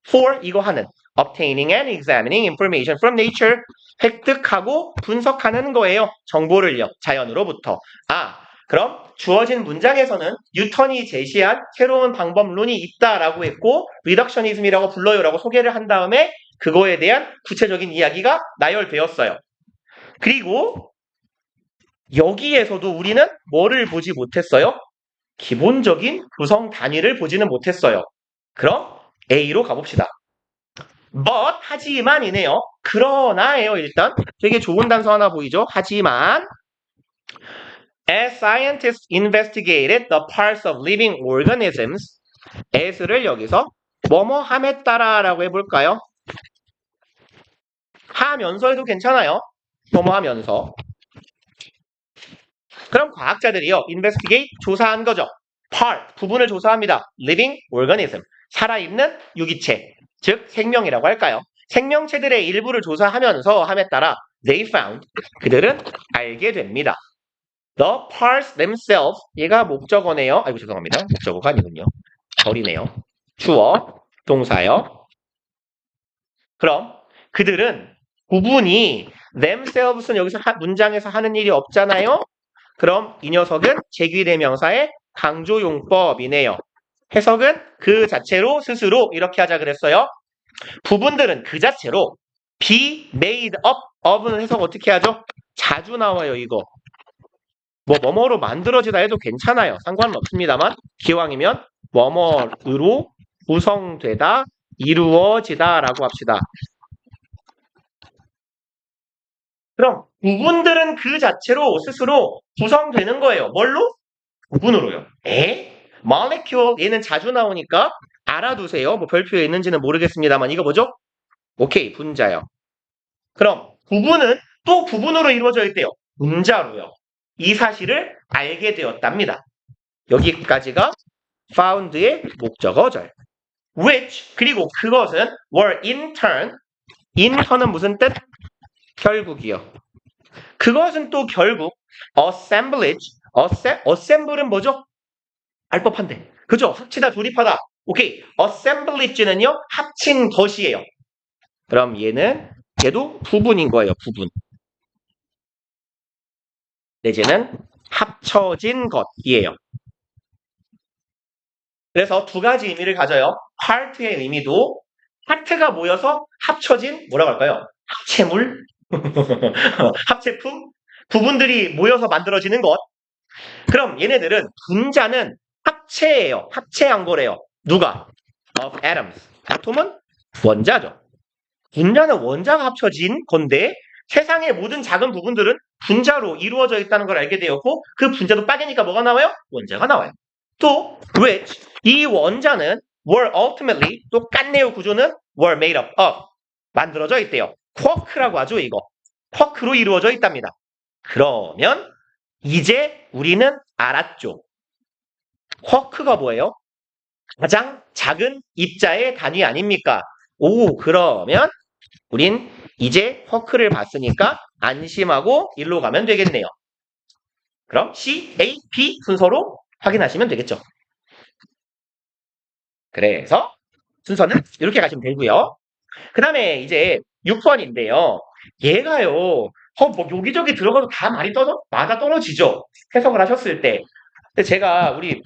For 이거 하는 obtaining and examining information from nature. 획득하고 분석하는 거예요. 정보를요. 자연으로부터. 그럼 주어진 문장에서는 뉴턴이 제시한 새로운 방법론이 있다라고 했고 리덕셔니즘이라고 불러요라고 소개를 한 다음에 그거에 대한 구체적인 이야기가 나열되었어요. 그리고 여기에서도 우리는 뭐를 보지 못했어요? 기본적인 구성 단위를 보지는 못했어요. 그럼 A로 가봅시다. but 하지만이네요. 그러나예요. 일단 되게 좋은 단서 하나 보이죠? 하지만 as scientists investigated the parts of living organisms as를 여기서 뭐뭐함에 따라라고 해볼까요? 하면서 해도 괜찮아요. 뭐뭐 하면서. 그럼 과학자들이요. investigate 조사한 거죠. part 부분을 조사합니다. living organism 살아있는 유기체 즉 생명이라고 할까요? 생명체들의 일부를 조사하면서 함에 따라 they found 그들은 알게 됩니다. The parts themselves 얘가 목적어네요. 아이고 죄송합니다. 목적어가 아니군요. 절이네요. 주어 동사요. 그럼 그들은 부분이 themselves는 여기서 문장에서 하는 일이 없잖아요. 그럼 이 녀석은 제귀대명사의 강조용법이네요. 해석은 그 자체로 스스로 이렇게 하자 그랬어요. 부분들은 그 자체로 be made up of는 해석 어떻게 하죠? 자주 나와요 이거. 뭐뭐로 만들어지다 해도 괜찮아요. 상관은 없습니다만 기왕이면 뭐뭐로 구성되다 이루어지다 라고 합시다. 그럼 부분들은 그 자체로 스스로 구성되는 거예요. 뭘로? 부분으로요. molecule 얘는 자주 나오니까 알아두세요. 뭐 별표에 있는지는 모르겠습니다만 이거 뭐죠? 오케이 분자요. 그럼 부분은 또 부분으로 이루어져 있대요. 분자로요. 이 사실을 알게 되었답니다. 여기까지가 found의 목적어절. which 그리고 그것은 were in turn in턴은 무슨 뜻? 결국이요. 그것은 또 결국 assemble는 뭐죠? 알 법한데. 그죠? 합치다 조립하다. 오케이. assemblage는요. 합친 것이에요. 그럼 얘도 부분인 거예요. 부분. 내지는 합쳐진 것이에요. 그래서 두 가지 의미를 가져요. part의 의미도 파트가 모여서 합쳐진 뭐라고 할까요? 합체물? 합체품? 부분들이 모여서 만들어지는 것. 그럼 얘네들은 분자는 합체예요. 합체한 거래요. 누가? of atoms. 아톰은 원자죠. 분자는 원자가 합쳐진 건데 세상의 모든 작은 부분들은 분자로 이루어져 있다는 걸 알게 되었고 그 분자도 빠지니까 뭐가 나와요? 원자가 나와요. 또 which 이 원자는 were ultimately 또 깐네요 구조는 were made up of 만들어져 있대요. 쿼크라고 하죠 이거. 쿼크로 이루어져 있답니다. 그러면 이제 우리는 알았죠. 쿼크가 뭐예요? 가장 작은 입자의 단위 아닙니까? 오 그러면 우린 이제 쿼크를 봤으니까 안심하고 일로 가면 되겠네요. 그럼 C, A, B 순서로 확인하시면 되겠죠. 그래서 순서는 이렇게 가시면 되고요. 그 다음에 이제 6번인데요. 얘가요. 뭐 여기저기 들어가도 다 맞아 떨어지죠. 해석을 하셨을 때. 근데 제가 우리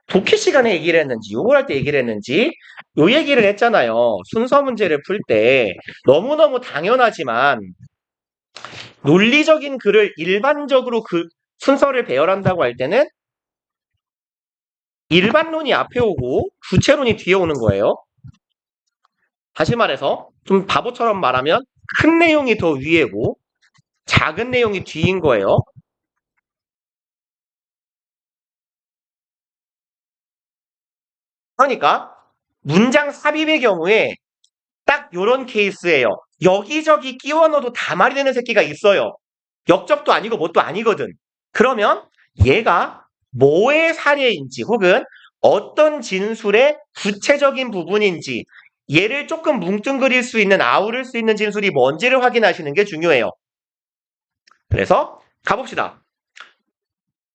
독해 시간에 얘기를 했는지 요걸 할 때 얘기를 했는지 요 얘기를 했잖아요. 순서 문제를 풀 때 너무너무 당연하지만 논리적인 글을 일반적으로 그 순서를 배열한다고 할 때는 일반론이 앞에 오고 주체론이 뒤에 오는 거예요. 다시 말해서 좀 바보처럼 말하면 큰 내용이 더 위에고 작은 내용이 뒤인 거예요. 그러니까 문장 삽입의 경우에 딱 요런 케이스예요. 여기저기 끼워 넣어도 다 말이 되는 새끼가 있어요. 역접도 아니고 뭣도 아니거든. 그러면 얘가 뭐의 사례인지 혹은 어떤 진술의 구체적인 부분인지 얘를 조금 뭉뚱그릴 수 있는 아우를 수 있는 진술이 뭔지를 확인하시는 게 중요해요. 그래서 가봅시다.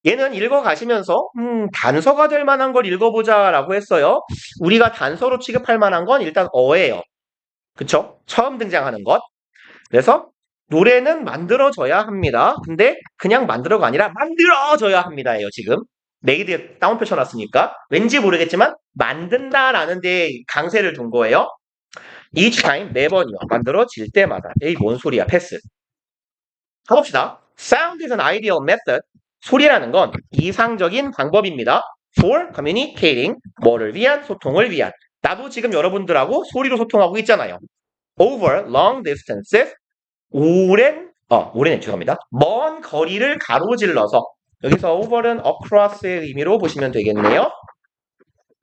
얘는 읽어가시면서 단서가 될 만한 걸 읽어보자 라고 했어요. 우리가 단서로 취급할 만한 건 일단 어예요. 그쵸? 처음 등장하는 것. 그래서 노래는 만들어져야 합니다. 근데 그냥 만들어가 아니라 만들어져야 합니다예요. 지금 메이드에 다운표 쳐놨으니까 왠지 모르겠지만 만든다라는 데 강세를 둔 거예요. Each time 매번이요. 만들어질 때마다. 에이 뭔 소리야. 패스. 가봅시다. Sound is an ideal method. 소리라는 건 이상적인 방법입니다. For communicating. 뭐를 위한? 소통을 위한. 나도 지금 여러분들하고 소리로 소통하고 있잖아요. Over long distances. 죄송합니다. 먼 거리를 가로질러서. 여기서 over는 across의 의미로 보시면 되겠네요.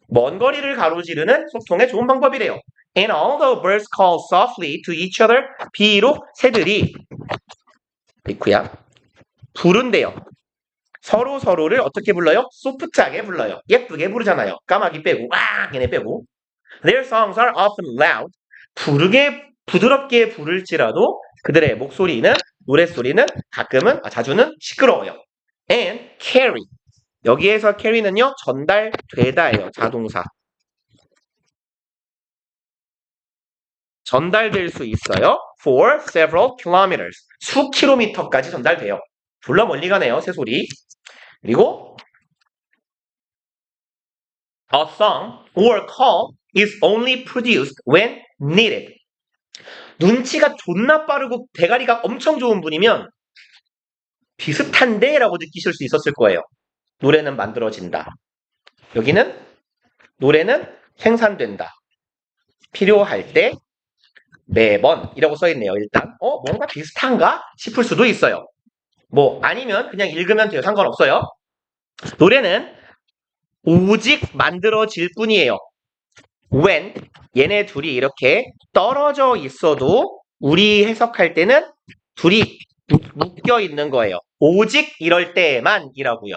먼 거리를 가로지르는 소통의 좋은 방법이래요. And all the birds call softly to each other. 비록 새들이 리쿠야 부른대요. 서로 서로를 어떻게 불러요? 소프트하게 불러요. 예쁘게 부르잖아요. 까마귀 빼고 와 걔네 빼고. Their songs are often loud. 부드럽게 부를지라도 그들의 목소리는 노랫소리는 가끔은 자주는 시끄러워요. And carry. 여기에서 carry는요 전달되다예요. 자동사. 전달될 수 있어요. For several kilometers. 수 킬로미터까지 전달돼요. 졸라 멀리 가네요. 새소리. 그리고 a song or call is only produced when needed. 눈치가 존나 빠르고 대가리가 엄청 좋은 분이면 비슷한데? 라고 느끼실 수 있었을 거예요. 노래는 만들어진다. 여기는 노래는 생산된다. 필요할 때 매번 이라고 써있네요. 일단 뭔가 비슷한가 싶을 수도 있어요. 뭐 아니면 그냥 읽으면 돼요. 상관없어요. 노래는 오직 만들어질 뿐이에요. when 얘네 둘이 이렇게 떨어져 있어도 우리 해석할 때는 둘이 묶여 있는 거예요. 오직 이럴 때만이라고요.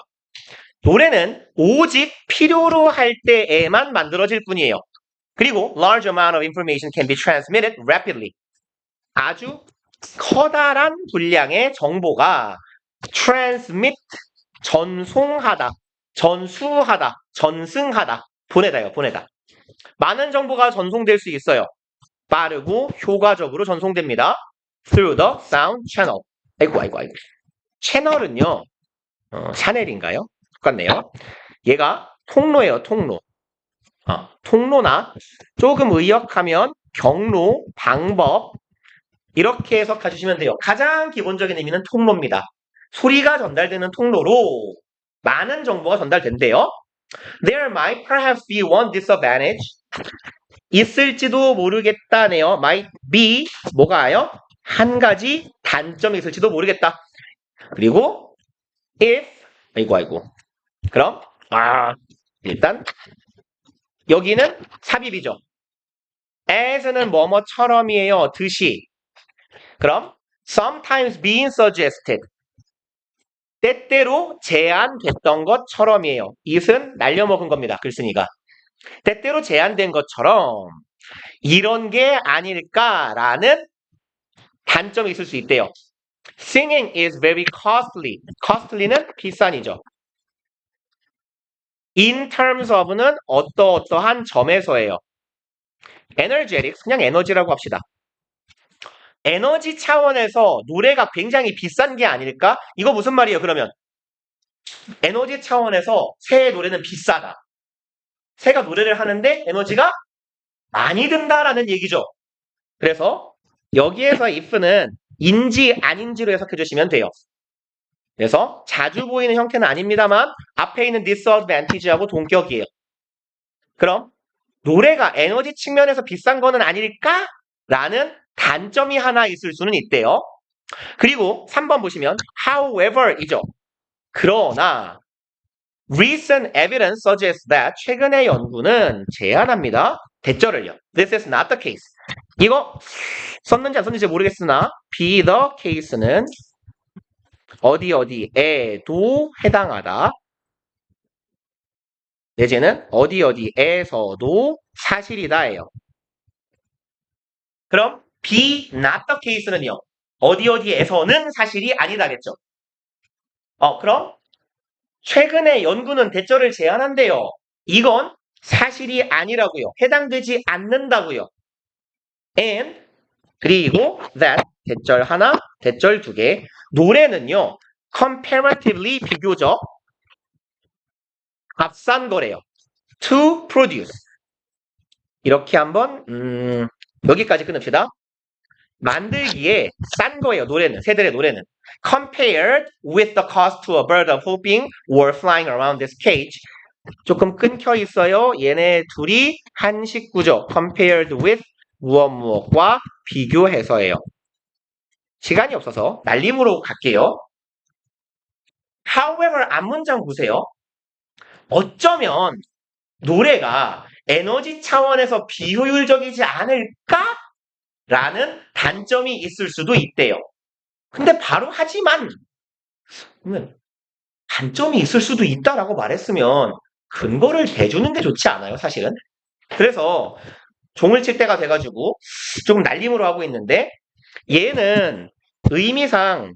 노래는 오직 필요로 할 때에만 만들어질 뿐이에요. 그리고 large amount of information can be transmitted rapidly. 아주 커다란 분량의 정보가 transmit, 전송하다, 전수하다, 전승하다, 보내다요, 보내다. 많은 정보가 전송될 수 있어요. 빠르고 효과적으로 전송됩니다. through the sound channel. 아이고. 채널은요, 샤넬인가요? 똑같네요. 얘가 통로예요, 통로. 통로나 조금 의역하면 경로, 방법 이렇게 해석해 주시면 돼요. 가장 기본적인 의미는 통로입니다. 소리가 전달되는 통로로 많은 정보가 전달된대요. There might perhaps be one disadvantage. 있을지도 모르겠다네요. Might be 뭐가요? 한 가지 단점이 있을지도 모르겠다. 그리고 if 아이고 그럼 일단 여기는 삽입이죠. as는 뭐뭐처럼이에요. 듯이. 그럼 sometimes being suggested. 때때로 제안됐던 것처럼이에요. it은 날려먹은 겁니다. 글쓴이가. 때때로 제안된 것처럼 이런 게 아닐까라는 단점이 있을 수 있대요. Singing is very costly. costly는 비싼이죠. In terms of는 어떠한 점에서예요. energetics 그냥 에너지라고 합시다. 에너지 차원에서 노래가 굉장히 비싼 게 아닐까? 이거 무슨 말이에요, 그러면? 에너지 차원에서 새의 노래는 비싸다. 새가 노래를 하는데 에너지가 많이 든다라는 얘기죠. 그래서 여기에서 if는 인지 아닌지로 해석해 주시면 돼요. 그래서 자주 보이는 형태는 아닙니다만 앞에 있는 disadvantage하고 동격이에요. 그럼 노래가 에너지 측면에서 비싼 거는 아닐까? 라는 단점이 하나 있을 수는 있대요. 그리고 3번 보시면 however이죠. 그러나 recent evidence suggests that 최근의 연구는 제안합니다. 대절을요. This is not the case. 이거 썼는지 안 썼는지 모르겠으나 be the case는 어디에도 해당하다. 내지는 어디에서도 사실이다예요. 그럼 be not the case는요. 어디에서는 사실이 아니다겠죠. 그럼 최근의 연구는 대절을 제안한대요. 이건 사실이 아니라고요. 해당되지 않는다고요. and 그리고 that 대절 하나, 대절 두 개. 노래는요. comparatively 비교적 값싼 거래요. to produce. 이렇게 한번 여기까지 끊읍시다. 만들기에 싼 거예요. 노래는. 새들의 노래는. Compared with the cost to a bird of hopping or flying around this cage. 조금 끊겨 있어요. 얘네 둘이 한 식구죠. Compared with 무엇과 비교해서예요. 시간이 없어서 날림으로 갈게요. However, 앞문장 보세요. 어쩌면 노래가 에너지 차원에서 비효율적이지 않을까? 라는 단점이 있을 수도 있대요. 근데 바로 하지만 그러면 단점이 있을 수도 있다라고 말했으면 근거를 대주는 게 좋지 않아요, 사실은? 그래서 종을 칠 때가 돼가지고 조금 날림으로 하고 있는데 얘는 의미상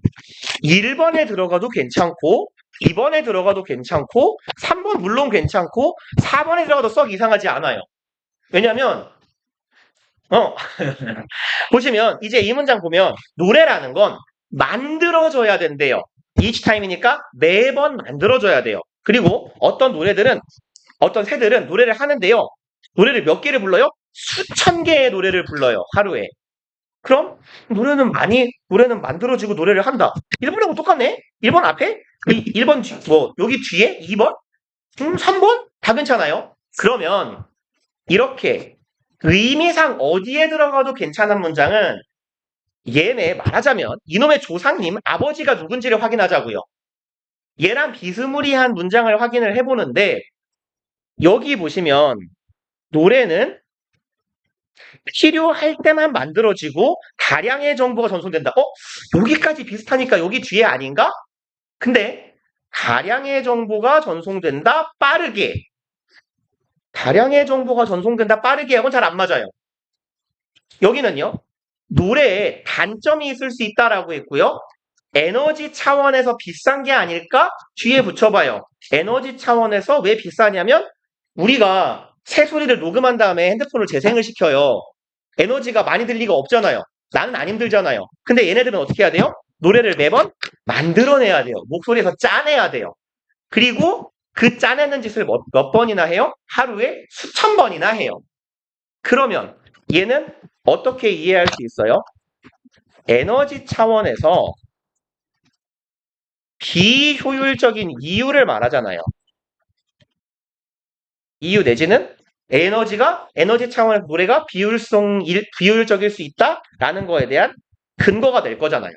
1번에 들어가도 괜찮고 2번에 들어가도 괜찮고 3번 물론 괜찮고 4번에 들어가도 썩 이상하지 않아요. 왜냐면 보시면 이제 이 문장 보면 노래라는 건 만들어져야 된대요. each time이니까 매번 만들어져야 돼요. 그리고 어떤 노래들은 어떤 새들은 노래를 하는데요. 노래를 몇 개를 불러요? 수천 개의 노래를 불러요. 하루에. 그럼 노래는 만들어지고 노래를 한다. 1번하고 똑같네? 1번 앞에? 1번 여기 뒤에? 2번? 3번? 다 괜찮아요. 그러면 이렇게 의미상 어디에 들어가도 괜찮은 문장은 얘네 말하자면 이놈의 조상님 아버지가 누군지를 확인하자고요. 얘랑 비스무리한 문장을 확인을 해보는데 여기 보시면 노래는 필요할 때만 만들어지고 다량의 정보가 전송된다. 여기까지 비슷하니까 여기 뒤에 아닌가? 근데 다량의 정보가 전송된다 빠르게. 다량의 정보가 전송된다 빠르게 하고는 잘 안 맞아요. 여기는요. 노래에 단점이 있을 수 있다라고 했고요. 에너지 차원에서 비싼 게 아닐까? 뒤에 붙여봐요. 에너지 차원에서 왜 비싸냐면 우리가 새소리를 녹음한 다음에 핸드폰을 재생을 시켜요. 에너지가 많이 들 리가 없잖아요. 나는 안 힘들잖아요. 근데 얘네들은 어떻게 해야 돼요? 노래를 매번 만들어내야 돼요. 목소리에서 짜내야 돼요. 그리고 그 짜내는 짓을 몇 번이나 해요? 하루에 수천 번이나 해요. 그러면 얘는 어떻게 이해할 수 있어요? 에너지 차원에서 비효율적인 이유를 말하잖아요. 이유 내지는 에너지 차원에서 노래가 비효율적일 수 있다라는 거에 대한 근거가 될 거잖아요.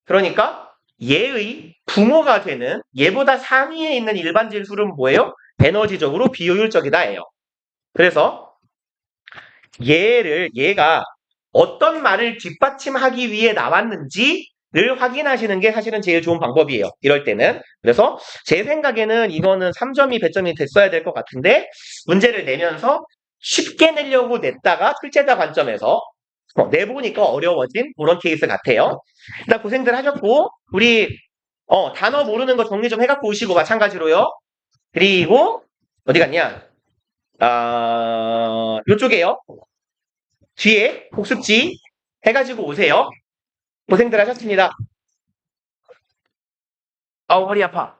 그러니까 얘의 부모가 되는 얘보다 상위에 있는 일반 질술은 뭐예요? 에너지적으로 비효율적이다예요. 그래서 얘가 어떤 말을 뒷받침하기 위해 나왔는지를 확인하시는 게 사실은 제일 좋은 방법이에요. 이럴 때는. 그래서 제 생각에는 이거는 3점이 배점이 됐어야 될 것 같은데 문제를 내면서 쉽게 내려고 냈다가 출제자 관점에서 내보니까 어려워진 그런 케이스 같아요. 일단 고생들 하셨고 우리 단어 모르는 거 정리 좀 해갖고 오시고 마찬가지로요. 그리고 어디 갔냐? 요쪽에요. 뒤에 복습지 해가지고 오세요. 고생들 하셨습니다. 허리 아파.